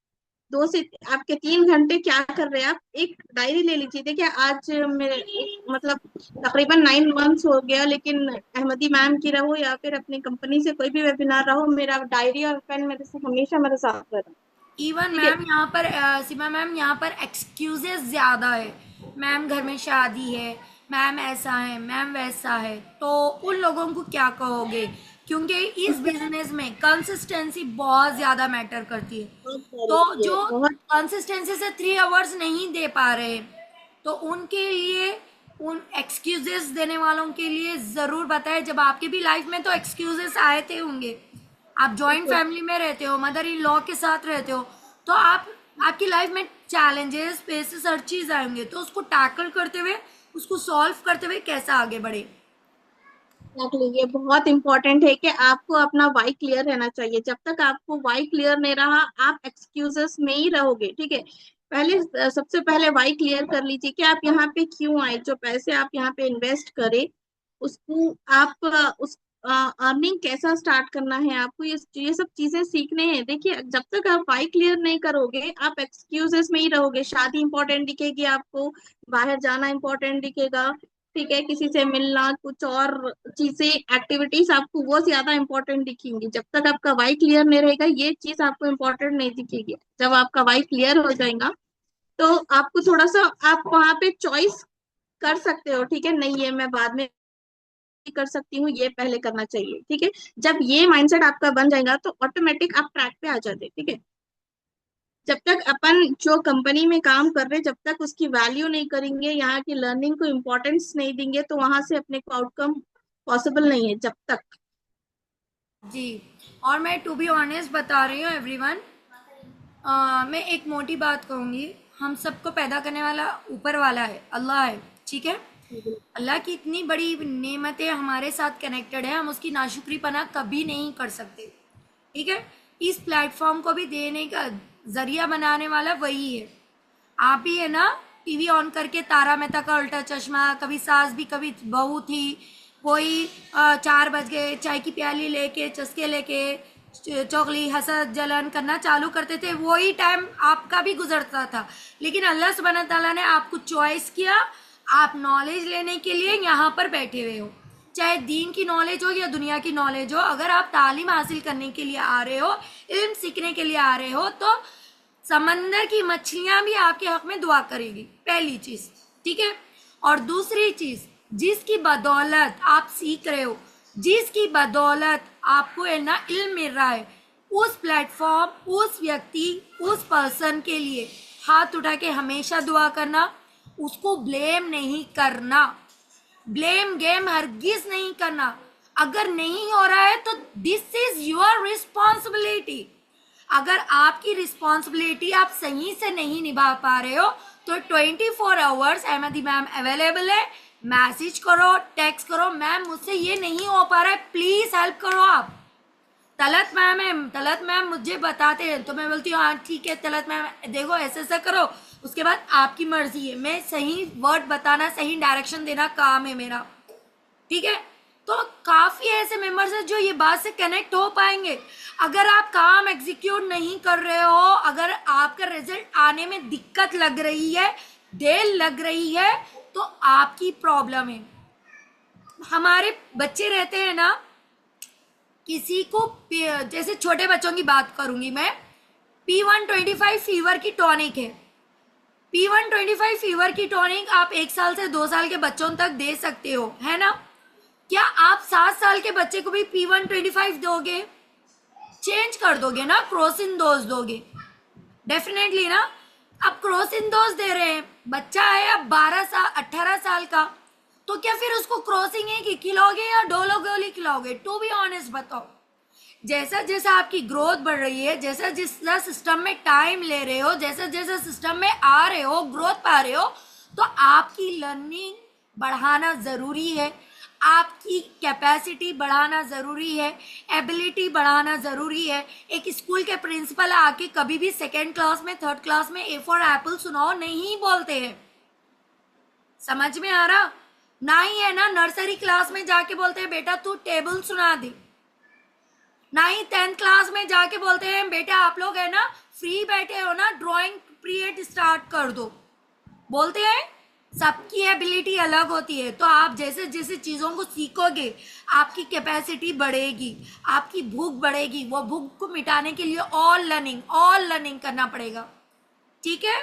दो से आपके 3 घंटे क्या कर रहे हैं, आप एक डायरी ले लीजिए। देखिए आज मेरे मतलब तकरीबन 9 मंथ्स हो गया, लेकिन अहमदी मैम की रहो या फिर अपनी कंपनी से कोई भी वेबिनार रहो, मेरा डायरी और पेन मेरे से हमेशा मेरे साथ रहता है, इवन ठीक है। मैम यहाँ पर सीमा मैम यहाँ पर एक्सक्यूजेस ज़्यादा है। मैम घर में शादी है, मैम ऐसा है, मैम वैसा है, तो उन लोगों को क्या कहोगे? क्योंकि इस बिजनेस में कंसिस्टेंसी बहुत ज़्यादा मैटर करती है। बहुत तो जरूरी है, जो बहुत। कंसिस्टेंसी से 3 आवर्स नहीं दे पा रहे, तो उनके लिए, उन एक्सक्यूजेस देने वालों के लिए ज़रूर बताएं। जब आपकी भी लाइफ में तो एक्सक्यूजेस आए थे होंगे, आप जॉइंट बिल्कुल फैमिली में रहते हो, मदर इन लॉ के साथ रहते हो, तो आप आपकी लाइफ में चैलेंजेस फेसेस हर चीज आएंगे, तो उसको टैकल करते हुए, उसको सॉल्व करते हुए कैसा आगे बढ़े। एग्जैक्टली, ये बहुत इंपॉर्टेंट है कि आपको अपना वाई क्लियर रहना चाहिए। जब तक आपको वाई क्लियर नहीं रहा, आप एक्सक्यूजेस में ही रहोगे, ठीक है। पहले सबसे पहले वाई क्लियर कर लीजिए कि आप यहाँ पे क्यों आए, जो पैसे आप यहाँ पे इन्वेस्ट करें उसको आप उस अर्निंग कैसा स्टार्ट करना है आपको, ये सब चीजें सीखने हैं। देखिए जब तक आप वाई क्लियर नहीं करोगे, आप एक्सक्यूजेस में ही रहोगे। शादी इंपॉर्टेंट दिखेगी आपको, बाहर जाना इंपॉर्टेंट दिखेगा, ठीक है, किसी से मिलना, कुछ और चीजें एक्टिविटीज आपको वो ज्यादा इंपॉर्टेंट दिखेंगी। जब तक आपका वाई क्लियर नहीं रहेगा, ये चीज आपको इंपॉर्टेंट नहीं दिखेगी। जब आपका वाई क्लियर हो जाएगा, तो आपको थोड़ा सा आप वहां पे चॉइस कर सकते हो, ठीक है, नहीं ये मैं बाद में कर सकती हूँ, ये पहले करना चाहिए, ठीक है। जब ये माइंडसेट आपका बन जाएगा तो ऑटोमेटिक आप ट्रैक पे आ जाते, ठीक है। जब तक अपन जो कंपनी में काम कर रहे, जब तक उसकी वैल्यू नहीं करेंगे, यहाँ की लर्निंग को इम्पोर्टेंस नहीं देंगे, तो वहां से अपने को आउटकम पॉसिबल नहीं है जब तक। जी, और मैं टू बी ऑनेस्ट बता रही हूँ एवरीवन, मैं एक मोटी बात कहूँगी, हम सबको पैदा करने वाला ऊपर वाला है, अल्लाह है, ठीक है। अल्लाह की इतनी बड़ी नेमतें हमारे साथ कनेक्टेड है, हम उसकी नाशुक्रीपना कभी नहीं कर सकते। ठीक है, इस प्लेटफॉर्म को भी देने का जरिया बनाने वाला वही है। आप ही है ना, टीवी ऑन करके तारा मेहता का उल्टा चश्मा, कभी सास भी कभी बहू थी, कोई 4 बज गए चाय की प्याली लेके चस्के लेके चौगली हसद जलन करना चालू करते थे, वही टाइम आपका भी गुजरता था। लेकिन अल्लाह सुब्हान तआला ने आपको चॉइस किया, आप नॉलेज लेने के लिए यहाँ पर बैठे हुए हो, चाहे दीन की नॉलेज हो या दुनिया की नॉलेज हो। अगर आप तालीम हासिल करने के लिए आ रहे हो, इल्म सीखने के लिए आ रहे हो, तो समंदर की मछलियां भी आपके हक में दुआ करेगी, पहली चीज। ठीक है, और दूसरी चीज, जिसकी बदौलत आप सीख रहे हो, जिसकी बदौलत आपको है ना इल्म मिल रहा है, उस प्लेटफॉर्म, उस व्यक्ति, उस पर्सन के लिए हाथ उठा के हमेशा दुआ करना, उसको ब्लेम नहीं करना, ब्लेम गेम हरगिज नहीं करना। अगर नहीं हो रहा है तो दिस इज योर रिस्पॉन्सिबिलिटी। अगर आपकी रिस्पॉन्सिबिलिटी आप सही से नहीं निभा पा रहे हो तो 24 आवर्स अहमदी मैम अवेलेबल है, मैसेज करो, टेक्स्ट करो, मैम मुझसे ये नहीं हो पा रहा है, प्लीज हेल्प करो। आप तलत मैम है, तलत मैम मुझे बताते हैं तो मैं बोलती हूँ हाँ ठीक है तलत मैम, देखो ऐसे ऐसा करो, उसके बाद आपकी मर्जी है, मैं सही वर्ड बताना, सही डायरेक्शन देना काम है मेरा। ठीक है, तो काफी ऐसे मेंबर्स हैं जो ये बात से कनेक्ट हो पाएंगे। अगर आप काम एग्जीक्यूट नहीं कर रहे हो, अगर आपका रिजल्ट आने में दिक्कत लग रही है, देर लग रही है, तो आपकी प्रॉब्लम है। हमारे बच्चे रहते हैं ना, किसी को जैसे छोटे बच्चों की बात करूंगी मैं, P125 फीवर की टॉनिक है। P125 फीवर की टॉनिक आप 1 साल से 2 साल के बच्चों तक दे सकते हो, है ना। क्या आप 7 साल के बच्चे को भी P125 दोगे? चेंज कर दोगे ना, क्रोसिन डोज दोगे डेफिनेटली ना। अब क्रोसिन डोज दे रहे हैं, बच्चा है अब 12 साल 18 साल का, तो क्या फिर उसको क्रॉसिंग है कि खिलाओगे या डोलो गोली खिलाओगे? टू बी ऑनेस्ट बताओ, जैसा जैसा आपकी ग्रोथ बढ़ रही है, जैसा जैसा सिस्टम में टाइम ले रहे हो, जैसा जैसा सिस्टम में आ रहे हो, ग्रोथ पा रहे हो, तो आपकी लर्निंग बढ़ाना ज़रूरी है, आपकी कैपेसिटी बढ़ाना ज़रूरी है, एबिलिटी बढ़ाना ज़रूरी है। एक स्कूल के प्रिंसिपल आके कभी भी 2nd क्लास में 3rd क्लास में ए फॉर एप्पल सुनाओ नहीं बोलते हैं, समझ में आ रहा? ना ही है ना नर्सरी क्लास में जाके बोलते हैं बेटा तू टेबल सुना दे, ना ही 10th क्लास में जाके बोलते हैं बेटा आप लोग है ना फ्री बैठे हो ना ड्राइंग पीरियड स्टार्ट कर दो, बोलते हैं। सबकी एबिलिटी अलग होती है, तो आप जैसे जैसे चीज़ों को सीखोगे आपकी कैपेसिटी बढ़ेगी, आपकी भूख बढ़ेगी, वो भूख को मिटाने के लिए ऑल लर्निंग करना पड़ेगा। ठीक है,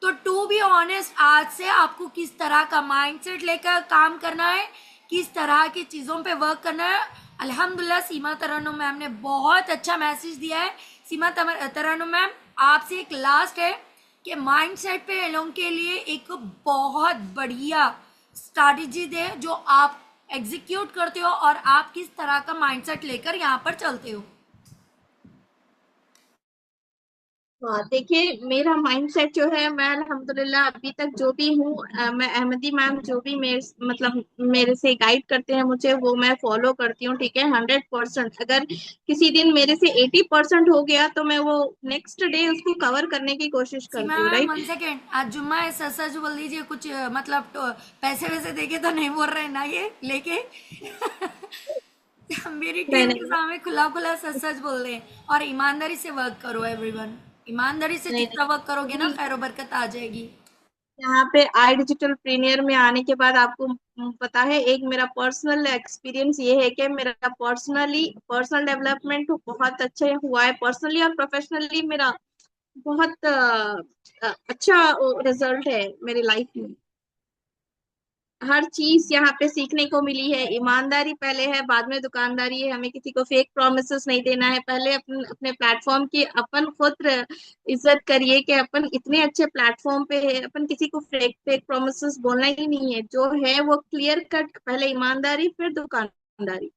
तो टू बी ऑनेस्ट, आज से आपको किस तरह का माइंडसेट लेकर काम करना है, किस तरह की चीज़ों पे वर्क करना है। अल्हम्दुलिल्लाह सीमा तरन्नुम मैम ने बहुत अच्छा मैसेज दिया है। सीमा तरन्नुम मैम, आपसे एक लास्ट है कि माइंडसेट पे इन लोगों के लिए एक बहुत बढ़िया स्ट्रैटेजी दे जो आप एग्जीक्यूट करते हो और आप किस तरह का माइंडसेट लेकर यहाँ पर चलते हो। हाँ, देखिए मेरा माइंडसेट जो है, मैं अल्हम्दुलिल्लाह अभी तक जो भी हूँ, मैं अहमदी मैम जो भी मेरे मतलब मेरे से गाइड करते हैं मुझे, वो मैं फॉलो करती हूँ। ठीक है, 100%। अगर किसी दिन मेरे से 80% हो गया तो मैं वो नेक्स्ट डे उसको कवर करने की कोशिश सीमा करती हूँ, मैम राइट। 1 सेकेंड, आज जुम्मा है, सच सच बोल दीजिए कुछ मतलब तो पैसे वैसे देके तो नहीं बोल रहे ना ये लेके मेरी नहीं टीम के नहीं सामने खुला खुला सच सच बोल रहे हैं। और ईमानदारी से वर्क करो एवरीवन, ईमानदारी से नहीं जितना वर्क करोगे ना नहीं, खैर बरकत आ जाएगी। यहाँ पे आई डिजिटल प्रीमियर में आने के बाद आपको पता है, एक मेरा पर्सनल एक्सपीरियंस ये है कि मेरा पर्सनल डेवलपमेंट बहुत अच्छा हुआ है, पर्सनली और प्रोफेशनली मेरा बहुत अच्छा रिजल्ट है मेरी लाइफ में। हर चीज यहाँ पे सीखने को मिली है। ईमानदारी पहले है, बाद में दुकानदारी है। हमें किसी को फेक प्रोमिसेस नहीं देना है। पहले अपने प्लेटफॉर्म की अपन खुद इज्जत करिए कि अपन इतने अच्छे प्लेटफॉर्म पे है, अपन किसी को फेक फेक प्रोमिसेस बोलना ही नहीं है। जो है वो क्लियर कट, पहले ईमानदारी फिर दुकानदारी।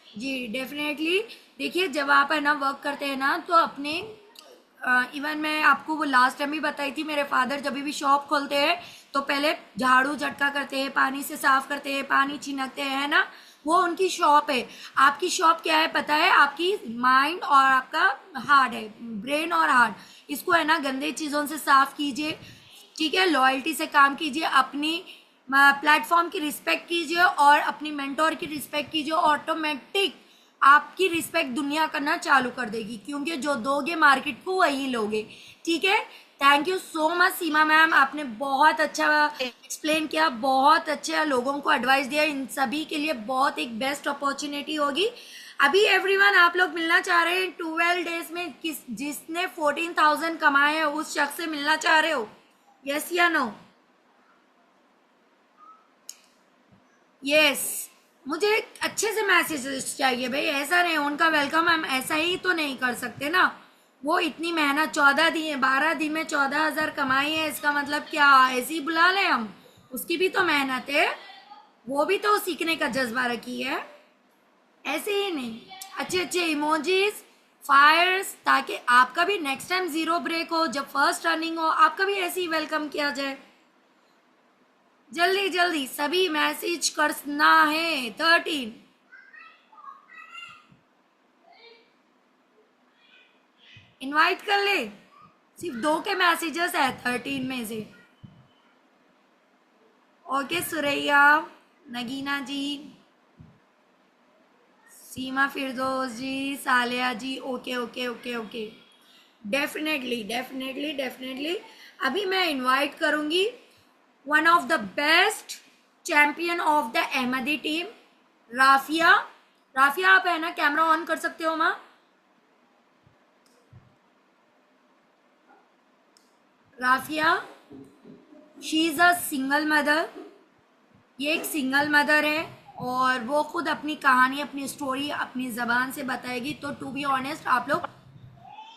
जी डेफिनेटली। देखिए जब आप है ना वर्क करते हैं ना तो अपने इवन मैं आपको वो लास्ट टाइम भी बताई थी, मेरे फादर जब भी शॉप खोलते हैं तो पहले झाड़ू झटका करते हैं, पानी से साफ करते हैं, पानी छिड़कते हैं, है ना। वो उनकी शॉप है। आपकी शॉप क्या है पता है? आपकी माइंड और आपका हार्ट है, ब्रेन और हार्ट। इसको है ना गंदे चीज़ों से साफ कीजिए, ठीक है। लॉयल्टी से काम कीजिए, अपनी प्लेटफॉर्म की रिस्पेक्ट कीजिए और अपनी मेंटोर की रिस्पेक्ट कीजिए। ऑटोमेटिक आपकी रिस्पेक्ट दुनिया करना चालू कर देगी, क्योंकि जो दोगे मार्केट को वही लोगे, ठीक है। Thank you so much Seema ma'am, आपने बहुत अच्छा एक्सप्लेन किया, बहुत अच्छे लोगों को एडवाइस दिया। इन सभी के लिए बहुत एक बेस्ट अपॉर्चुनिटी होगी। अभी एवरीवन आप लोग मिलना चाह रहे हैं 12 डेज में किस जिसने 14,000 कमाए हैं उस शख्स से मिलना चाह रहे हो? यस या नो? यस। मुझे अच्छे से मैसेजेस चाहिए भाई, ऐसा नहीं उनका वेलकम हम ऐसा ही तो नहीं कर सकते ना। वो इतनी मेहनत 14 दिन 12 दिन में 14,000 कमाई है, इसका मतलब क्या ऐसे ही बुला लें हम? उसकी भी तो मेहनत है, वो भी तो सीखने का जज्बा रखी है, ऐसे ही नहीं। अच्छे अच्छे इमोजीज, फायर्स, ताकि आपका भी नेक्स्ट टाइम जीरो ब्रेक हो, जब फर्स्ट रनिंग हो आपका भी ऐसे ही वेलकम किया जाए। जल्दी जल्दी सभी मैसेज करना है। 13 इनवाइट कर ले, सिर्फ 2 के मैसेजेस है 13 में से। Okay Suraiya, Nagina ji, Seema Firdaus ji, Saliya ji, okay okay okay okay. Definitely definitely definitely अभी मैं इनवाइट करूंगी one of the best champion of the Ahmadi team, Rafiya. Rafiya आप है ना कैमरा ऑन कर सकते हो माँ? Rafiya, she is a single mother. ये एक सिंगल मदर है और वो खुद अपनी कहानी, अपनी स्टोरी अपनी ज़बान से बताएगी। तो टू बी ऑनेस्ट आप लोग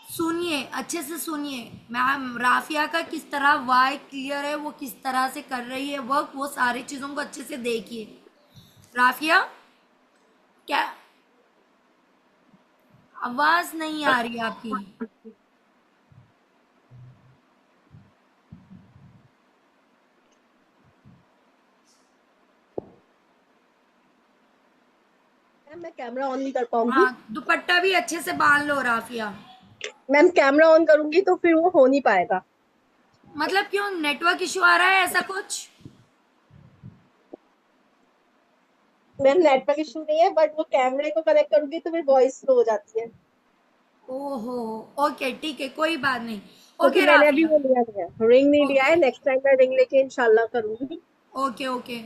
सुनिए, अच्छे से सुनिए मैम राफिया का किस तरह वाई क्लियर है, वो किस तरह से कर रही है वर्क, वो सारी चीज़ों को अच्छे से देखिए। राफिया, क्या आवाज़ नहीं आ रही आपकी? मैम मैं कैमरा ऑन नहीं कर पाऊंगी। हाँ, दुपट्टा भी अच्छे से बांध लो राफिया। मैम कैमरा ऑन करूंगी तो फिर वो हो नहीं पाएगा। मतलब क्यों, नेटवर्क इशू आ रहा है ऐसा कुछ? मैम नेटवर्क इशू नहीं है, बट वो कैमरे को कनेक्ट करूंगी तो फिर वॉइस स्लो हो जाती है। ओहो, ओके ठीक है, कोई बात नहीं। क्योंकि ओके मैंने अभी राफिया, वो लिया नहीं है, रिंग नहीं लिया है। ओके नेक्स्ट टाइम मैं रिंग लेके इंशाल्लाह करूंगी। Okay okay.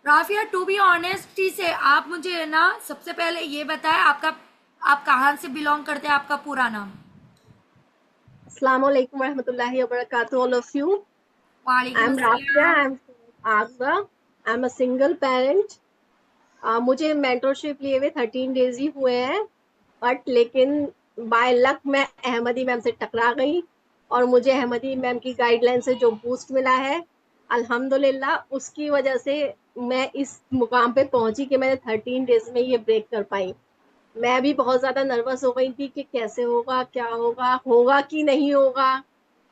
Rafia to be honesty से आप मुझे ना सबसे पहले ये बताएं आपका, आप कहाँ से बिलोंग करते हैं, आपका पूरा नाम? अस्सलाम वालेकुम रहमतुल्लाहि व बरकातहू ऑल ऑफ यू। आई वालेकुम एम राफिया, सलाम। I am Agra, I am a single parent. मुझे मेंटरशिप लिए हुए 13 डेज ही हुए हैं, बट लेकिन बाय लक मैं अहमदी मैम से टकरा गई और मुझे अहमदी मैम की गाइडलाइन से जो बूस्ट मिला है, अल्हम्दुलिल्लाह उसकी वजह से मैं इस मुकाम पे पहुंची कि मैंने 13 डेज में ये ब्रेक कर पाई। मैं भी बहुत ज़्यादा नर्वस हो गई थी कि कैसे होगा, क्या होगा, होगा कि नहीं होगा,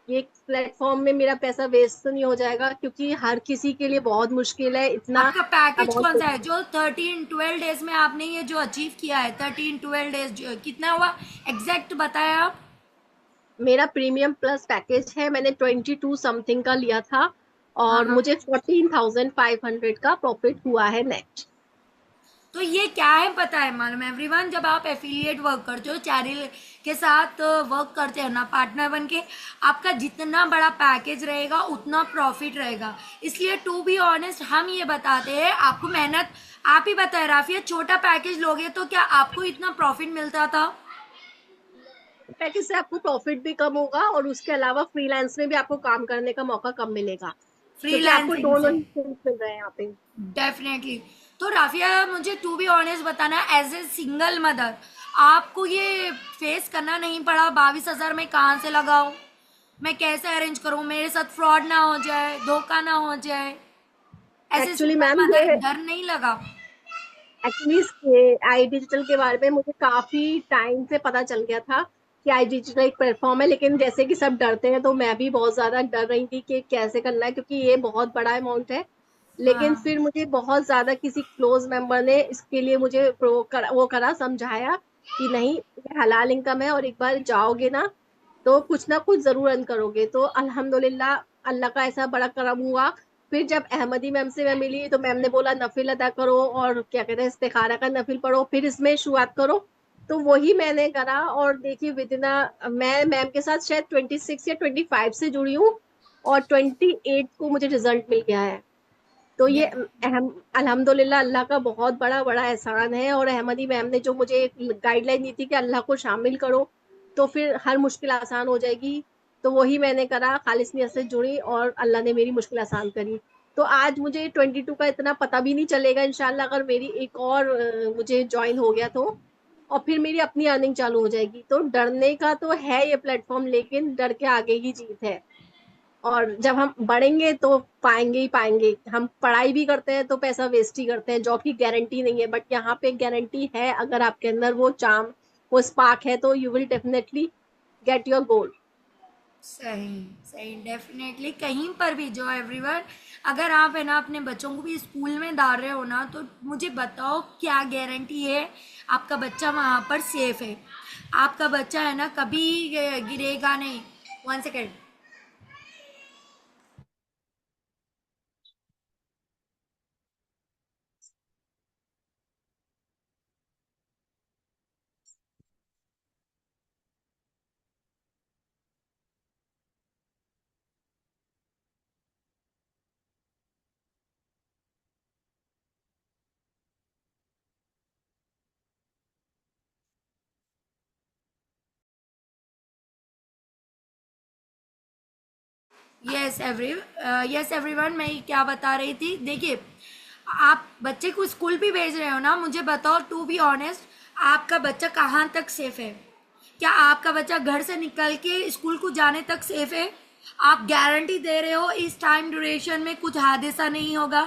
ये प्लेटफॉर्म में मेरा पैसा वेस्ट तो नहीं हो जाएगा, क्योंकि हर किसी के लिए बहुत मुश्किल है इतना आपका पैकेज कौन सा अमाउंट। है जो 13-12 डेज में आपने ये जो अचीव किया है? 13-12 डेज कितना हुआ एग्जैक्ट बताया आप? मेरा प्रीमियम प्लस पैकेज है, मैंने 22 समथिंग का लिया था हाँ और हाँ। मुझे 14,500 का प्रॉफिट हुआ है नेट। तो ये क्या है पता है मालूम एवरीवन, जब आप एफिलिएट वर्क करते हो, चैनल के साथ वर्क करते हो ना पार्टनर बन के, आपका जितना बड़ा पैकेज रहेगा उतना प्रॉफिट रहेगा। इसलिए टू बी ऑनेस्ट हम ये बताते हैं आपको, मेहनत आप ही बताए राफिया, छोटा पैकेज लोगे तो क्या आपको इतना प्रॉफिट मिलता था? पैकेज से आपको प्रॉफिट भी कम होगा और उसके अलावा फ्रीलांस में भी आपको काम करने का मौका कम मिलेगा, क्योंकि आपको फ्रीलांसिंग दोनों से ही skills मिल रहे हैं यहाँ पे। डेफिनेटली। तो राफिया मुझे टू बी ऑनेस्ट बताना, एज ए सिंगल मदर आपको ये फेस करना नहीं पड़ा 22,000 में कहाँ से लगाऊं, मैं कैसे अरेंज करूं, मेरे साथ फ्रॉड ना हो जाए, धोखा ना हो जाए, ऐसे एक्चुअली सिंगल मैम मदर ये डर नहीं लगा? एक्चुअली आई डिजिटल के बारे में मुझे काफी टाइम से पता चल गया था कि आईजीजी का एक प्लेटफॉर्म है, लेकिन जैसे कि सब डरते हैं तो मैं भी बहुत ज़्यादा डर रही थी कि कैसे करना है, क्योंकि ये बहुत बड़ा अमाउंट है। लेकिन हाँ फिर मुझे बहुत ज़्यादा किसी क्लोज मेंबर ने इसके लिए मुझे वो करा, समझाया कि नहीं, ये हलाल इनकम है और एक बार जाओगे ना तो कुछ ना कुछ ज़रूर अर्न करोगे। तो अल्हम्दुलिल्लाह अल्लाह का ऐसा बड़ा करम हुआ। फिर जब अहमदी मैम से मैं मिली तो मैम ने बोला नफिल अदा करो और क्या कहते हैं इस्तिखारा का नफिल पढ़ो, फिर इसमें शुरुआत करो। तो वही मैंने करा और देखिए विदिना मैं मैम के साथ शायद 26 या 25 से जुड़ी हूँ और 28 को मुझे रिजल्ट मिल गया है। तो ये ये अहम अल्हम्दुलिल्लाह अल्लाह का बहुत बड़ा बड़ा एहसान है। और अहमदी मैम ने जो मुझे गाइडलाइन दी थी कि अल्लाह को शामिल करो तो फिर हर मुश्किल आसान हो जाएगी, तो वही मैंने करा, खालिस नियत से जुड़ी और अल्लाह ने मेरी मुश्किल आसान करी। तो आज मुझे 22 का इतना पता भी नहीं चलेगा इंशाल्लाह, अगर मेरी एक और मुझे ज्वाइन हो गया तो, और फिर मेरी अपनी अर्निंग चालू हो जाएगी। तो डरने का तो है ये प्लेटफॉर्म, लेकिन डर के आगे ही जीत है। और जब हम बढ़ेंगे तो पाएंगे ही पाएंगे। हम पढ़ाई भी करते हैं तो पैसा वेस्ट ही करते हैं, जॉब की गारंटी नहीं है, बट यहाँ पे गारंटी है। अगर आपके अंदर वो चार्म, वो स्पार्क है तो you will definitely get your गोल। सही सही, डेफिनेटली कहीं पर भी जो एवरीवन, अगर आप है ना अपने बच्चों को भी स्कूल में डाल रहे हो ना, तो मुझे बताओ क्या गारंटी है आपका बच्चा वहाँ पर सेफ है? आपका बच्चा है ना कभी गिरेगा नहीं। 1 सेकेंड। यस एवरीवन, मैं क्या बता रही थी, देखिए आप बच्चे को स्कूल भी भेज रहे हो ना, मुझे बताओ टू बी ऑनेस्ट, आपका बच्चा कहाँ तक सेफ है? क्या आपका बच्चा घर से निकल के स्कूल को जाने तक सेफ है? आप गारंटी दे रहे हो इस टाइम ड्यूरेशन में कुछ हादसा नहीं होगा?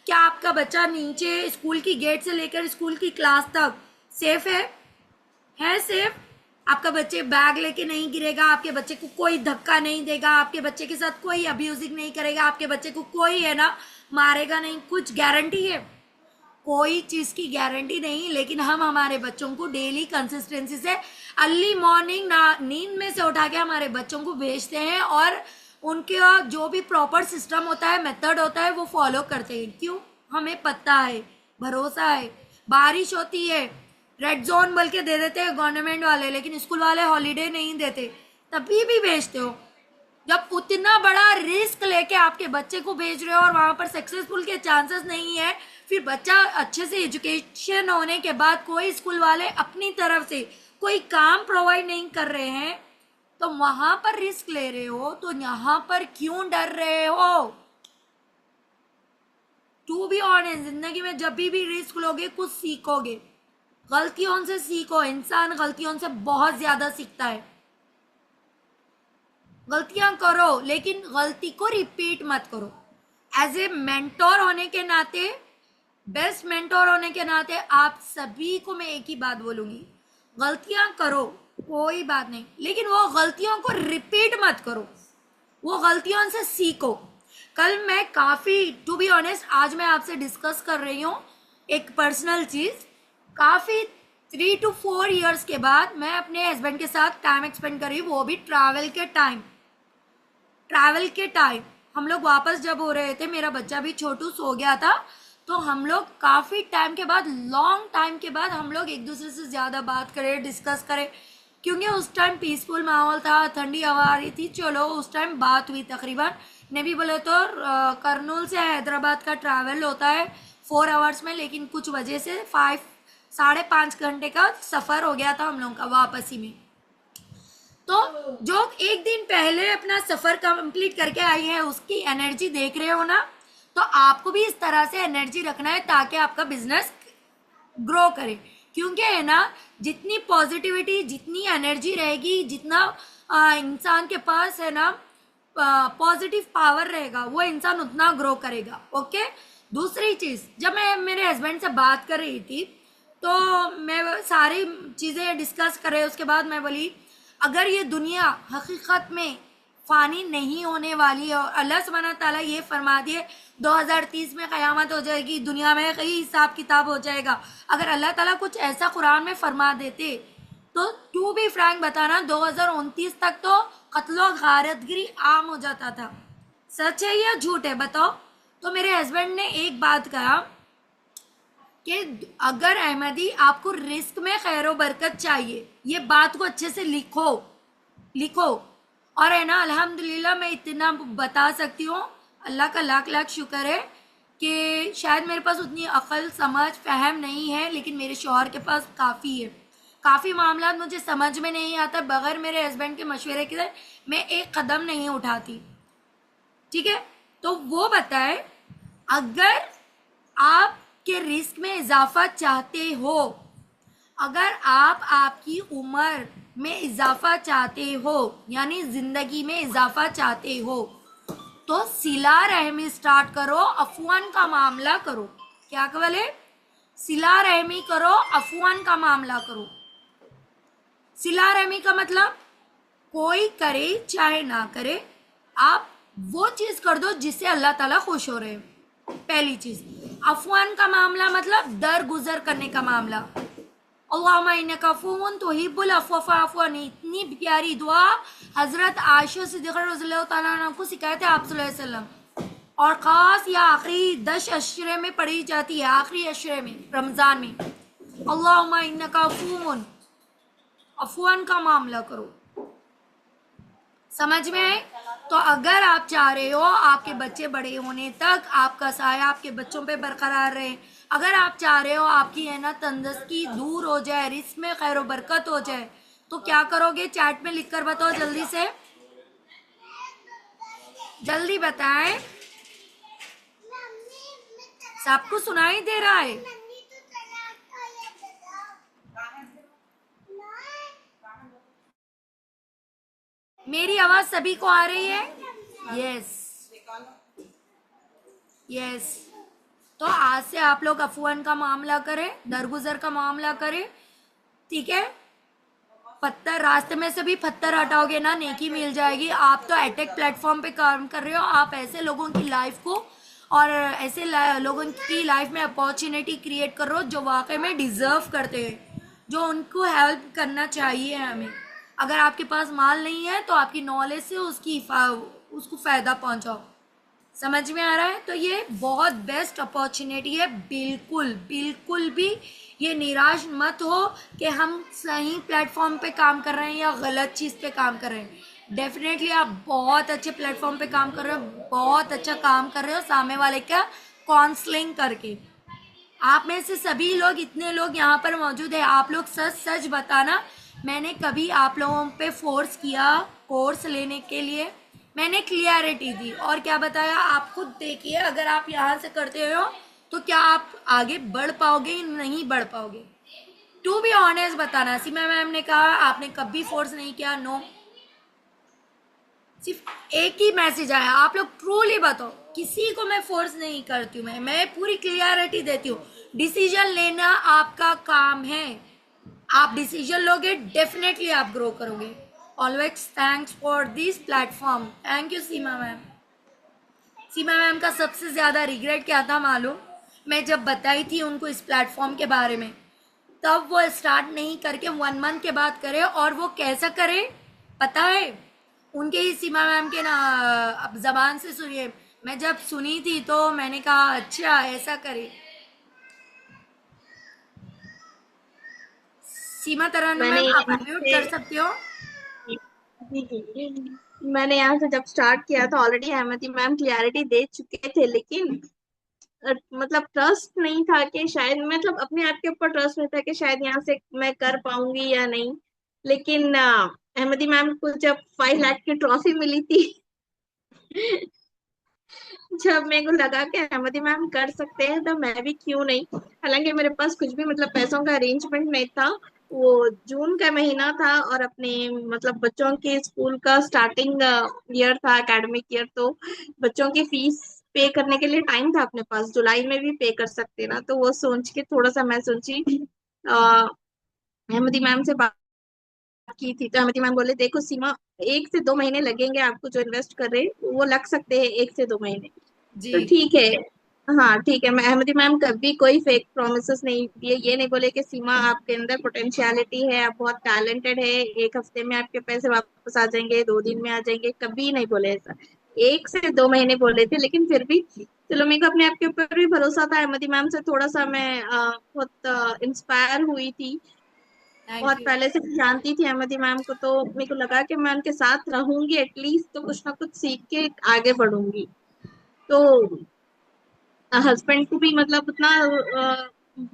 क्या आपका बच्चा नीचे स्कूल की गेट से लेकर स्कूल की क्लास तक सेफ है सेफ? आपका बच्चे बैग लेके नहीं गिरेगा, आपके बच्चे को कोई धक्का नहीं देगा, आपके बच्चे के साथ कोई अब्यूजिंग नहीं करेगा, आपके बच्चे को कोई है ना मारेगा नहीं, कुछ गारंटी है? कोई चीज की गारंटी नहीं। लेकिन हम हमारे बच्चों को डेली कंसिस्टेंसी से अर्ली मॉर्निंग नींद में से उठा के हमारे बच्चों को भेजते हैं और उनके जो भी प्रॉपर सिस्टम होता है, मेथड होता है, वो फॉलो करते हैं। क्यों? हमें पता है, भरोसा है। बारिश होती है, रेड जोन बोल के दे देते हैं गवर्नमेंट वाले, लेकिन स्कूल वाले हॉलीडे नहीं देते, तभी भी भेजते हो। जब उतना बड़ा रिस्क लेके आपके बच्चे को भेज रहे हो और वहां पर सक्सेसफुल के चांसेस नहीं है, फिर बच्चा अच्छे से एजुकेशन होने के बाद कोई स्कूल वाले अपनी तरफ से कोई काम प्रोवाइड नहीं कर रहे हैं, तो वहां पर रिस्क ले रहे हो, तो यहाँ पर क्यों डर रहे हो? टू बी ऑनेस्ट, जिंदगी में जब भी रिस्क लोगे कुछ सीखोगे। गलतियों से सीखो, इंसान गलतियों से बहुत ज्यादा सीखता है। गलतियां करो लेकिन गलती को रिपीट मत करो। एज ए मेंटोर होने के नाते, बेस्ट मेंटोर होने के नाते आप सभी को मैं एक ही बात बोलूंगी, गलतियां करो कोई बात नहीं, लेकिन वो गलतियों को रिपीट मत करो, वो गलतियों से सीखो। कल मैं काफ़ी, टू बी ऑनेस्ट, आज मैं आपसे डिस्कस कर रही हूँ एक पर्सनल चीज़। काफ़ी 3 to 4 ईयर्स के बाद मैं अपने हस्बैंड के साथ टाइम एक्सपेंड कर रही हूँ, वो भी ट्रैवल के टाइम। हम लोग वापस जब हो रहे थे, मेरा बच्चा भी छोटू सो गया था, तो हम लोग काफ़ी टाइम के बाद, लॉन्ग टाइम के बाद हम लोग एक दूसरे से ज़्यादा बात करें, डिस्कस करें, क्योंकि उस टाइम पीसफुल माहौल था, ठंडी हवा आ रही थी। चलो उस टाइम बात हुई तकरीबन, ने भी बोले तो करनूल से हैदराबाद का ट्रैवल होता है 4 आवर्स में, लेकिन कुछ वजह से 5.5 घंटे का सफ़र हो गया था हम लोगों का वापसी में। तो जो एक दिन पहले अपना सफ़र कंप्लीट करके आई है, उसकी एनर्जी देख रहे हो ना, तो आपको भी इस तरह से एनर्जी रखना है ताकि आपका बिजनेस ग्रो करे। क्योंकि है ना, जितनी पॉजिटिविटी, जितनी एनर्जी रहेगी, जितना इंसान के पास है ना पॉजिटिव पावर रहेगा, वो इंसान उतना ग्रो करेगा। ओके। दूसरी चीज़, जब मैं मेरे हस्बैंड से बात कर रही थी तो मैं सारी चीज़ें डिस्कस कर रहे, उसके बाद मैं बोली अगर ये दुनिया हकीकत में फ़ानी नहीं होने वाली है और अल्लाह सुब्हानहू ताला ये फरमा दिए 2030 में क़यामत हो जाएगी, दुनिया में कहीं हिसाब किताब हो जाएगा, अगर अल्लाह ताला कुछ ऐसा कुरान में फरमा देते तो टू बी फ्रैंक बताना 2029 तक तो कत्लो गारतगिरी आम हो जाता था। सच है या झूठ है बताओ। तो मेरे हस्बैंड ने एक बात कहा कि अगर अहमदी आपको रिस्क में खैर बरकत चाहिए, ये बात को अच्छे से लिखो लिखो। और है ना, अल्हम्दुलिल्लाह मैं इतना बता सकती हूँ, अल्लाह का लाख लाख शुक्र है कि शायद मेरे पास उतनी अक्ल समझ फहम नहीं है, लेकिन मेरे शौहर के पास काफ़ी है। काफ़ी मामला मुझे समझ में नहीं आता, बगैर मेरे हस्बैंड के मशवरे के मैं एक कदम नहीं उठाती। ठीक है, तो वो बताए अगर आप के रिस्क में इजाफा चाहते हो, अगर आप आपकी उम्र में इजाफा चाहते हो, यानी ज़िंदगी में इजाफा चाहते हो, तो सिला रहमी स्टार्ट करो, अफवान का मामला करो। क्या बोले? सिला रहमी करो, अफवान का मामला करो। सिला रहमी का मतलब कोई करे चाहे ना करे, आप वो चीज़ कर दो जिससे अल्लाह ताला खुश हो रहे हैं। पहली चीज़। अफवान का मामला मतलब दर गुजर करने का मामला। अल्लाहुम्मा इन्नका अफ़ुव्वुन तुहिब्बुल अफ़्व फ़अफ़ु अन्नी, इतनी प्यारी दुआ हज़रत आयशा सिद्दीक़ा रज़ियल्लाहु तआला अन्हा को सिखाए थे आप सल्लल्लाहु अलैहि वसल्लम, और ख़ास या आखिरी 10 अशरे में पढ़ी जाती है, आखिरी अशरे में रमज़ान में। अल्लाहुम्मा इन्नका अफ़ुव्वुन, अफ़वान का मामला करो। समझ में आए? तो अगर आप चाह रहे हो आपके बच्चे बड़े होने तक आपका साया आपके बच्चों पे बरकरार रहे, अगर आप चाह रहे हो आपकी है ना तंदुरुस्ती दूर हो जाए, रिस्क में खैर बरकत हो जाए, तो क्या करोगे? चैट में लिखकर बताओ जल्दी से, जल्दी बताएं। सबको सुनाई दे रहा है? मेरी आवाज सभी को आ रही है? Yes yes. तो आज से आप लोग अफवान का मामला करें, दरगुजर का मामला करें। ठीक है, पत्थर रास्ते में से भी पत्थर हटाओगे ना, नेकी मिल जाएगी। आप तो अटैक प्लेटफॉर्म पे काम कर रहे हो, आप ऐसे लोगों की लाइफ को और ऐसे लोगों की लाइफ में अपॉर्चुनिटी क्रिएट कर रहे हो जो वाकई में डिजर्व करते हैं, जो उनको हेल्प करना चाहिए हमें। अगर आपके पास माल नहीं है तो आपकी नॉलेज से उसको फ़ायदा पहुंचाओ। समझ में आ रहा है? तो ये बहुत बेस्ट अपॉर्चुनिटी है। बिल्कुल बिल्कुल भी ये निराश मत हो कि हम सही प्लेटफॉर्म पे काम कर रहे हैं या गलत चीज़ पे काम कर रहे हैं। डेफिनेटली आप बहुत अच्छे प्लेटफॉर्म पे काम कर रहे हो, बहुत अच्छा काम कर रहे हो सामने वाले का काउंसलिंग करके। आप में से सभी लोग, इतने लोग यहाँ पर मौजूद है, आप लोग सच सच बताना, मैंने कभी आप लोगों पे फोर्स किया कोर्स लेने के लिए? मैंने क्लियरिटी दी और क्या बताया? आप खुद देखिए, अगर आप यहाँ से करते हो तो क्या आप आगे बढ़ पाओगे? नहीं बढ़ पाओगे। टू बी ऑनेस्ट बताना। सीमा मैम ने कहा आपने कभी फोर्स नहीं किया। नो, सिर्फ एक ही मैसेज आया। आप लोग ट्रूली बताओ, किसी को मैं फोर्स नहीं करती हूँ, मैं पूरी क्लियरिटी देती हूँ। डिसीजन लेना आपका काम है, आप डिसीजन लोगे डेफिनेटली आप ग्रो करोगे। Always thanks for this platform. Thank you Seema ma'am. Seema ma'am का सबसे ज़्यादा रिग्रेट क्या था मालूम? मैं जब बताई थी उनको इस प्लेटफॉर्म के बारे में, तब वो स्टार्ट नहीं करके 1 मंथ के बाद करे। और वो कैसा करे पता है? उनके ही सीमा मैम के ना अब जबान से सुनिए। मैं जब सुनी थी तो मैंने कहा अच्छा ऐसा करे। सीमा तराना मैंने मैम आप यहाँ अनम्यूट से कर सकते हो? जी जी, मैंने यहाँ से जब स्टार्ट किया था ऑलरेडी अहमदी मैम क्लियरिटी दे चुके थे, लेकिन मतलब ट्रस्ट नहीं था कि शायद, मतलब अपने आप के ऊपर ट्रस्ट नहीं था कि शायद यहाँ से मैं कर पाऊंगी या नहीं। लेकिन अहमदी मैम को जब 5 लाख की ट्रॉफी मिली थी जब मेरे को लगा कि अहमदी मैम कर सकते हैं तो मैं भी क्यों नहीं। हालांकि मेरे पास कुछ भी मतलब पैसों का अरेंजमेंट नहीं था। वो जून का महीना था और अपने मतलब बच्चों के स्कूल का स्टार्टिंग ईयर था, एकेडमिक ईयर, तो बच्चों की फीस पे करने के लिए टाइम था अपने पास, जुलाई में भी पे कर सकते ना। तो वो सोच के थोड़ा सा मैं सोची अहमदी मैम से की थी तो अहमदी मैम बोले देखो सीमा 1 से 2 महीने लगेंगे आपको, जो इन्वेस्ट कर रहे हैं वो लग सकते हैं 1 से 2 महीने। जी। तो ठीक है। हाँ ठीक है, मैं अहमदी मैम कभी कोई फेक प्रोमिस नहीं दिए, ये नहीं बोले कि सीमा आपके अंदर पोटेंशियलिटी है, आप बहुत टैलेंटेड है, 1 हफ्ते में आपके पैसे वापस आ जाएंगे, 2 दिन में आ जाएंगे, कभी नहीं बोले ऐसा। 1 से 2 महीने बोले थे, लेकिन फिर भी चलो मेरे को अपने आप के ऊपर भी भरोसा था, अहमदी मैम से थोड़ा सा मैं बहुत इंस्पायर हुई थी। थैंक बहुत यू। पहले से जानती थी अहमदी मैम को, तो मेरे को लगा कि मैं उनके साथ रहूंगी एटलीस्ट, तो कुछ ना कुछ सीख के आगे बढ़ूंगी। तो हस्बैंड को भी मतलब उतना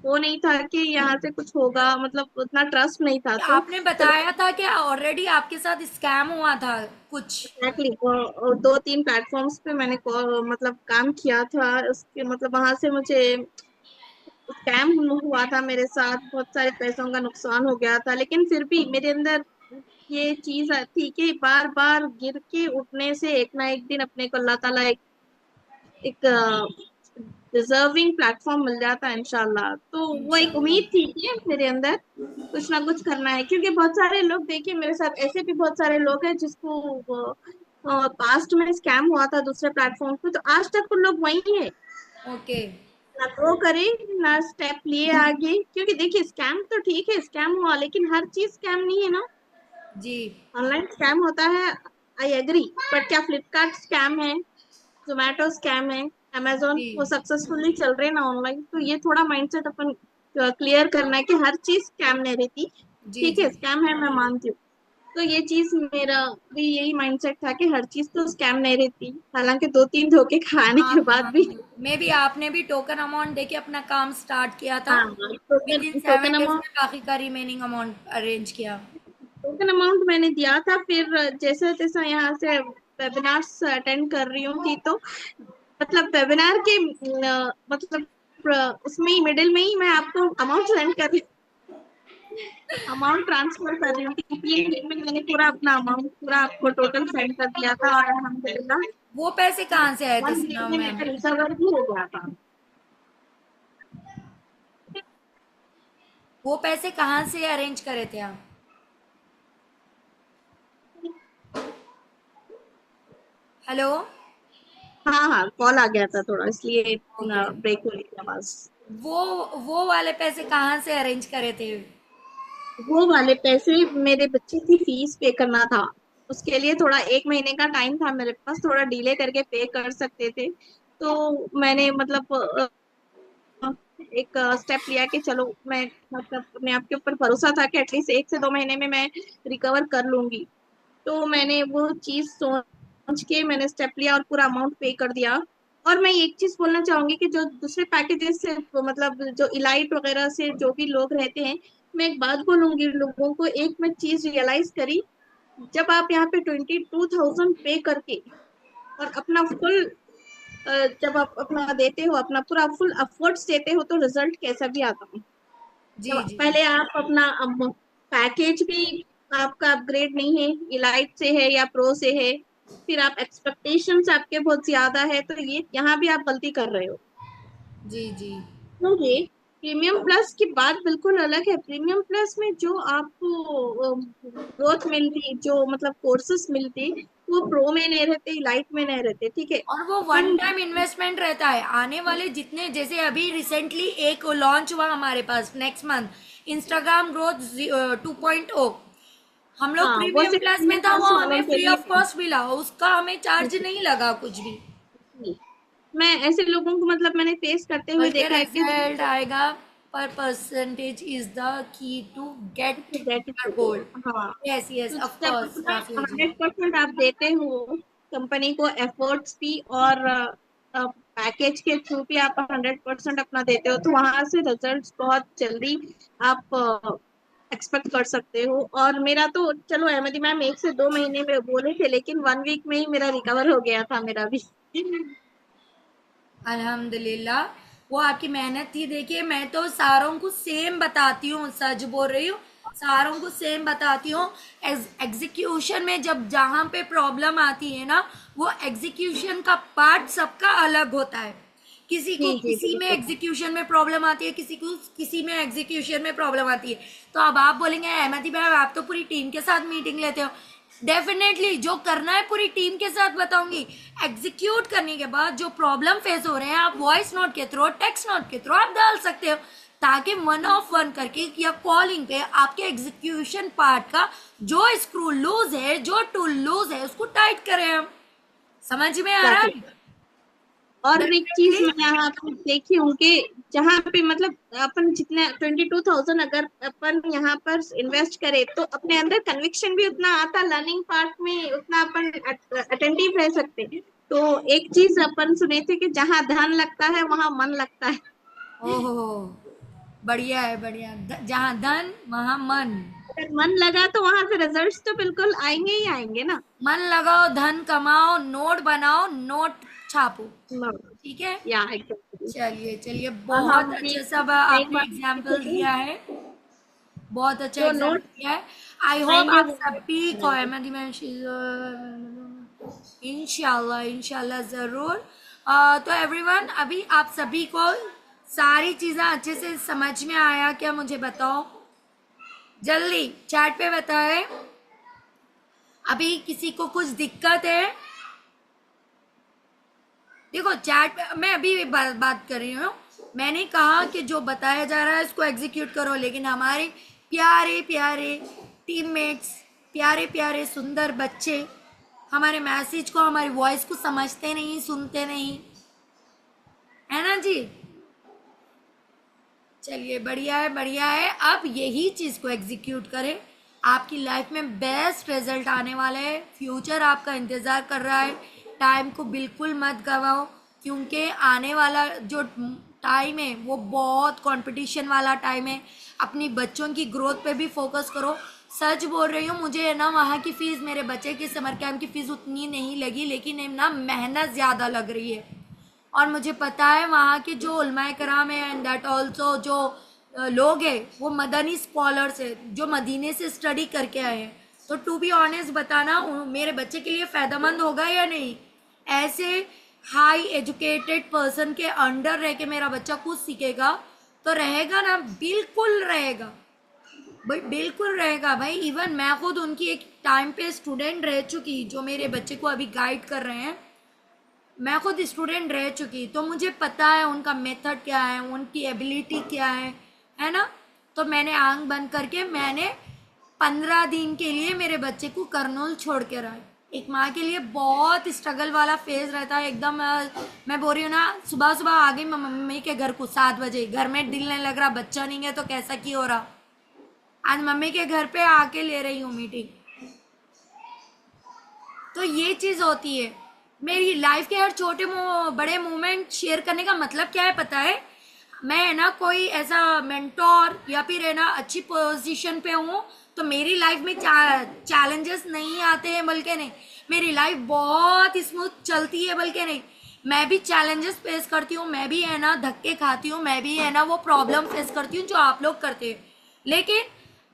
वो नहीं था कि यहाँ से कुछ होगा, मतलब उतना ट्रस्ट नहीं था, तो आपने चलो। बताया था कि ऑलरेडी आपके साथ स्कैम हुआ था कुछ। एग्जैक्टली 2-3 प्लेटफॉर्म्स पे मैंने मतलब काम किया था, उसके मतलब वहां से मुझे स्कैम हुआ था मेरे साथ, बहुत सारे पैसों का नुकसान हो गया था, लेकिन फिर भी मेरे अंदर ये चीज थी कि बार बार गिर के उठने से एक ना एक दिन अपने को अल्लाह ताला एक डिजर्विंग प्लेटफॉर्म मिल जाता है इंशाल्लाह। तो वो एक इंशाल्लाह। उम्मीद थी कि मेरे अंदर कुछ ना कुछ करना है, क्योंकि बहुत सारे लोग देखिए मेरे साथ ऐसे भी बहुत सारे लोग हैं जिसको पास्ट में स्कैम हुआ था दूसरे प्लेटफॉर्म पे, तो आज तक उन लोग वही है, ओके। ना ग्रो करे ना स्टेप लिए आगे। क्योंकि देखिए स्कैम तो ठीक है, स्कैम हुआ, लेकिन हर चीज स्कैम नहीं है ना। जी। ऑनलाइन स्कैम होता है, आई एग्री, बट क्या फ्लिपकार्ट स्कैम है, जोमेटो स्कैम है, अमेजोन जी। वो सक्सेसफुली चल रहे हैं ना ऑनलाइन, तो ये थोड़ा माइंडसेट अपन क्लियर करना है कि हर चीज स्कैम नहीं रहती। जी। ठीक जी। है स्कैम है, मैं मानती हूँ। तो ये चीज मेरा भी यही माइंडसेट था कि हर चीज तो स्कैम नहीं रहती, हालांकि 2-3 धोखे खाने के आप, बाद हाँ, भी। मे भी आपने भी टोकन अमाउंट देके अपना काम स्टार्ट किया था। हाँ, with in token seven token days amount में बाकी का रिमेनिंग अमाउंट अरेंज किया। टोकन अमाउंट मैंने दिया था, फिर जैसा तैसा यहाँ से वेबिनार्स अटेंड कर रही हूँ थी, तो मतलब वेबिनार के मतलब उसमें ही मिडिल में ही मैं आपको अमाउंट सेंड कर रही अमाउंट ट्रांसफर कर रही हूँ, टीपीए में मैंने पूरा अपना अमाउंट पूरा आपको टोटल सेंड कर दिया था, और अल्हम्दुलिल्लाह वो पैसे कहाँ से आए थे 1 वीक सना में मैम? मेरा रिकवर भी हो गया था। वो पैसे कहाँ से अरेंज करे थे आप? हेलो। हाँ हाँ, कॉल आ गया था थोड़ा, इसलिए ओके। ब्रेक हो गई आवाज। वो वो वाले पैसे कहाँ से अरेंज करे थे? वो वाले पैसे मेरे बच्चे की फीस पे करना था, उसके लिए थोड़ा 1 महीने का टाइम था मेरे पास, थोड़ा डिले करके पे कर सकते थे। तो मैंने मतलब एक स्टेप लिया कि चलो मैं मतलब अपने आप के ऊपर भरोसा था कि एटलीस्ट 1 से 2 महीने में मैं रिकवर कर लूंगी। तो मैंने वो चीज सोच के मैंने स्टेप लिया और पूरा अमाउंट पे कर दिया। और मैं एक चीज बोलना चाहूंगी कि जो दूसरे पैकेजेस से मतलब जो इलाइट वगैरह से जो भी लोग रहते हैं, मैं एक बात बोलूंगी लोगों को, एक मैं चीज रियलाइज करी, जब आप यहाँ पे 22,000 पे करके और अपना फुल जब आप अपना देते हो, अपना पूरा फुल एफर्ट्स देते हो, तो रिजल्ट कैसा भी आता है। जी। जब जी। पहले आप अपना पैकेज भी आपका अपग्रेड नहीं है, इलाइट से है या प्रो से है, फिर आप एक्सपेक्टेशंस आपके बहुत ज्यादा है, तो ये यहाँ भी आप गलती कर रहे हो। जी। जी। क्योंकि प्रीमियम प्लस की बात बिल्कुल अलग है। प्रीमियम प्लस में जो आपको ग्रोथ मिलती, जो मतलब कोर्सेस मिलते, वो प्रो में नहीं रहते, लाइट में नहीं रहते, ठीक है। और वो वन अपन टाइम इन्वेस्टमेंट रहता है। आने वाले जितने, जैसे अभी रिसेंटली एक लॉन्च हुआ हमारे पास नेक्स्ट मंथ, इंस्टाग्राम ग्रोथ 2.0। हम लोग हाँ, वो प्रीमियम सिर्फ प्लस में प्रीमियम था, वो प्लस हमें वालों के फ्री लिए ऑफ कॉस्ट मिला, उसका हमें चार्ज नहीं लगा कुछ भी। है। मैं ऐसे लोगों को मतलब मैंने फेस करते हुए बल्कि देखा है कि रिजल्ट आएगा, पर percentage is the key to get your goal. हाँ, यस यस, तो ऑफ जब कोर्स अपना राफिया जी। 100% आप देते हो कंपनी को एफर्ट्स भी, और पैकेज के थ्रू भी आप 100% अपना देते हो, तो वहां से रिजल्ट्स बहुत जल्दी आप एक्सपेक्ट कर सकते हो। और मेरा तो चलो अहमदी मैम 1 से 2 महीने में बोले थे, लेकिन 1 वीक में ही मेरा रिकवर हो गया था मेरा भी। अल्हम्दुलिल्लाह। वो आपकी मेहनत थी। देखिए मैं तो सारों को सेम बताती हूँ, सच बोल रही हूँ, सारों को सेम बताती हूँ। एग्जीक्यूशन में जब जहाँ पे प्रॉब्लम आती है ना, वो एग्जीक्यूशन का पार्ट सबका अलग होता है। किसी को जी किसी में बिल्कुल। एग्जीक्यूशन में प्रॉब्लम आती है, किसी को किसी में एग्जीक्यूशन में प्रॉब्लम आती है। तो अब आप बोलेंगे अहमदी मैम आप तो पूरी टीम के साथ मीटिंग लेते हो। डेफिनेटली जो करना है पूरी टीम के साथ बताऊंगी। एग्जीक्यूट करने के बाद जो प्रॉब्लम फेस हो रहे हैं आप वॉइस नोट के थ्रू, टेक्स्ट नोट के थ्रू आप डाल सकते हो, ताकि 1 करके या कॉलिंग पे आपके एग्जीक्यूशन पार्ट का जो स्क्रू लूज है, जो टूल लूज है, उसको टाइट करें हम। समझ में आ रहा Exactly. है? और एक चीज डेफिनेटली मैं यहाँ पे देखी हूँ कि जहाँ पे मतलब अपन जितने 22,000 अगर अपन यहाँ पर इन्वेस्ट करें तो अपने अंदर कन्विक्शन भी उतना आता, लर्निंग पार्ट में उतना अपन अटेंटिव रह सकते हैं। तो एक चीज अपन सुने थे कि जहाँ ध्यान लगता है वहां मन लगता है। ओहो, बढ़िया है बढ़िया। जहाँ धन वहाँ मन। अगर मन लगा तो वहां से रिजल्ट्स तो बिल्कुल आएंगे ही आएंगे ना। मन लगाओ, धन कमाओ, नोट बनाओ, नोट छापो। No. ठीक है। या एग्जैक्टली। चलिए चलिए, हम बहुत भी अच्छे सब एक आपने बार एग्जाम्पल दिया है, बहुत अच्छा जो एग्जाम्पल नोट दिया है। आई होप आएंगे आप वो सभी को अहमदी मैम इंशाल्लाह इंशाल्लाह ज़रूर। तो एवरीवन, अभी आप सभी को सारी चीज़ें अच्छे से समझ में आया क्या? मुझे बताओ जल्दी चैट पे बताएं। अभी किसी को कुछ दिक्कत है? देखो चैट पे मैं अभी बात कर रही हूँ। मैंने कहा कि जो बताया जा रहा है इसको एग्जीक्यूट करो, लेकिन हमारे प्यारे प्यारे टीममेट्स, प्यारे प्यारे सुंदर बच्चे हमारे मैसेज को, हमारी वॉइस को समझते नहीं, सुनते नहीं, है ना जी? चलिए बढ़िया है बढ़िया है। अब यही चीज़ को एग्जीक्यूट करें, आपकी लाइफ में बेस्ट रिजल्ट आने वाला है। फ्यूचर आपका इंतज़ार कर रहा है। टाइम को बिल्कुल मत गवाओ, क्योंकि आने वाला जो टाइम है वो बहुत कंपटीशन वाला टाइम है। अपनी बच्चों की ग्रोथ पे भी फोकस करो। सच बोल रही हूँ, मुझे है ना वहाँ की फ़ीस, मेरे बच्चे के समर कैम्प की फ़ीस उतनी नहीं लगी, लेकिन है ना मेहनत ज़्यादा लग रही है। और मुझे पता है वहाँ के जो उलमाए कराम है एंड दैट ऑल्सो जो लोग हैं वो मदनी स्कॉलर्स है, जो मदीने से स्टडी करके आए हैं। तो टू बी ऑनेस्ट बताना मेरे बच्चे के लिए फ़ायदेमंद होगा या नहीं? ऐसे हाई एजुकेटेड पर्सन के अंडर रह के मेरा बच्चा कुछ सीखेगा तो रहेगा ना? बिल्कुल रहेगा भाई, बिल्कुल रहेगा भाई। इवन मैं खुद उनकी एक टाइम पे स्टूडेंट रह चुकी, जो मेरे बच्चे को अभी गाइड कर रहे हैं। मैं खुद स्टूडेंट रह चुकी, तो मुझे पता है उनका मेथड क्या है, उनकी एबिलिटी क्या है ना? तो मैंने आंख बंद करके मैंने 15 दिन के लिए मेरे बच्चे को करनूल छोड़ के रहा। एक माँ के लिए बहुत स्ट्रगल वाला फेज रहता है एकदम। मैं बोल रही हूँ ना, सुबह सुबह आ गई मम्मी के घर को 7 बजे, घर में दिल नहीं लग रहा, बच्चा नहीं है तो कैसा की हो रहा। आज मम्मी के घर पे आके ले रही हूँ मीटिंग। तो ये चीज़ होती है। मेरी लाइफ के हर छोटे बड़े मोमेंट शेयर करने का मतलब क्या है पता है? मैं है ना कोई ऐसा मेंटोर या फिर है ना अच्छी पोजीशन पे हूँ तो मेरी लाइफ में चैलेंजेस नहीं आते हैं, बल्कि नहीं, मेरी लाइफ बहुत स्मूथ चलती है, बल्कि नहीं, मैं भी चैलेंजेस फेस करती हूँ, मैं भी है ना धक्के खाती हूँ, मैं भी है ना वो प्रॉब्लम फेस करती हूँ जो आप लोग करते हैं। लेकिन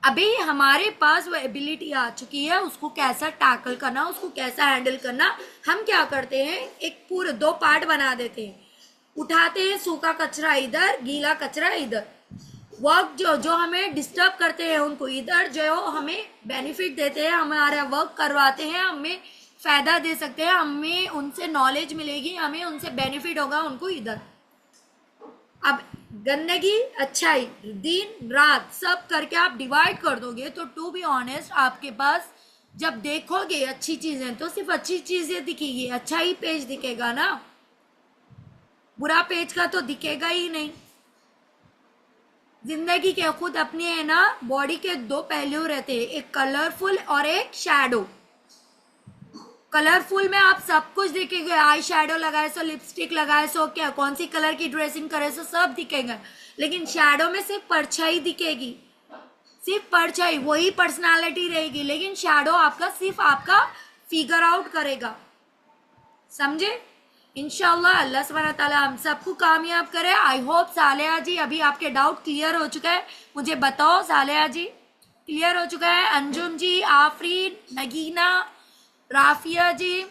अभी हमारे पास वो एबिलिटी आ चुकी है, उसको कैसा टैकल करना, उसको कैसा हैंडल करना। हम क्या करते हैं, एक पूरे 2 पार्ट बना देते हैं। उठाते हैं सूखा कचरा इधर, गीला कचरा इधर। वर्क जो हमें डिस्टर्ब करते हैं उनको इधर, जो हमें बेनिफिट देते हैं, हमारा वर्क करवाते हैं, हमें फ़ायदा दे सकते हैं, हमें उनसे नॉलेज मिलेगी, हमें उनसे बेनिफिट होगा, उनको इधर। अब गंदगी अच्छाई दिन रात सब करके आप डिवाइड कर दोगे तो टू बी ऑनेस्ट आपके पास जब देखोगे अच्छी चीजें तो सिर्फ अच्छी चीजें दिखेगी, अच्छा ही पेज दिखेगा ना, बुरा पेज का तो दिखेगा ही नहीं। जिंदगी के खुद अपनी है ना बॉडी के 2 पहलू रहते हैं, एक कलरफुल और एक शैडो। कलरफुल में आप सब कुछ दिखेगा, आई शैडो लगाए सो, लिपस्टिक लगाए सो, क्या कौन सी कलर की ड्रेसिंग करे सो, सब दिखेगा। लेकिन शैडो में सिर्फ परछाई दिखेगी, सिर्फ परछाई, वही पर्सनालिटी रहेगी, लेकिन शैडो आपका सिर्फ आपका फिगर आउट करेगा। समझे? इंशाल्लाह अल्लाह सुब्हानहू व तआला हम सबको कामयाब करे। आई होप सालेहा जी अभी आपके डाउट क्लियर हो चुका है, मुझे बताओ सालेहा जी क्लियर हो चुका है? अंजुम जी, आफरीन, नगीना, राफिया जी,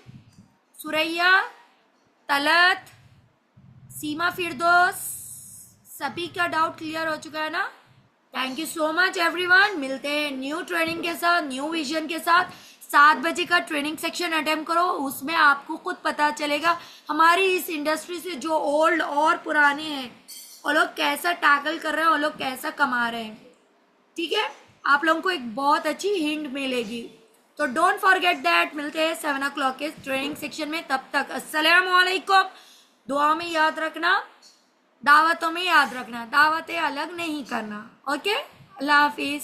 सुरैया, तलत, सीमा फिरदौस, सभी का डाउट क्लियर हो चुका है ना? Thank you so much everyone. मिलते हैं न्यू ट्रेनिंग के साथ, न्यू विजन के साथ। 7 बजे का ट्रेनिंग सेक्शन अटेम्प्ट करो, उसमें आपको खुद पता चलेगा हमारी इस इंडस्ट्री से जो ओल्ड और पुराने हैं वो लोग कैसा टैकल कर रहे हैं, वो लोग कैसा कमा रहे हैं। ठीक है, आप लोगों को एक बहुत अच्छी हिंट मिलेगी। तो डोंट फॉरगेट दैट। मिलते हैं 7 o'clock के ट्रेनिंग सेक्शन में। तब तक अस्सलाम वालेकुम। दुआ में याद रखना, दावतों में याद रखना, दावतें अलग नहीं करना। ओके, अल्लाह हाफिज।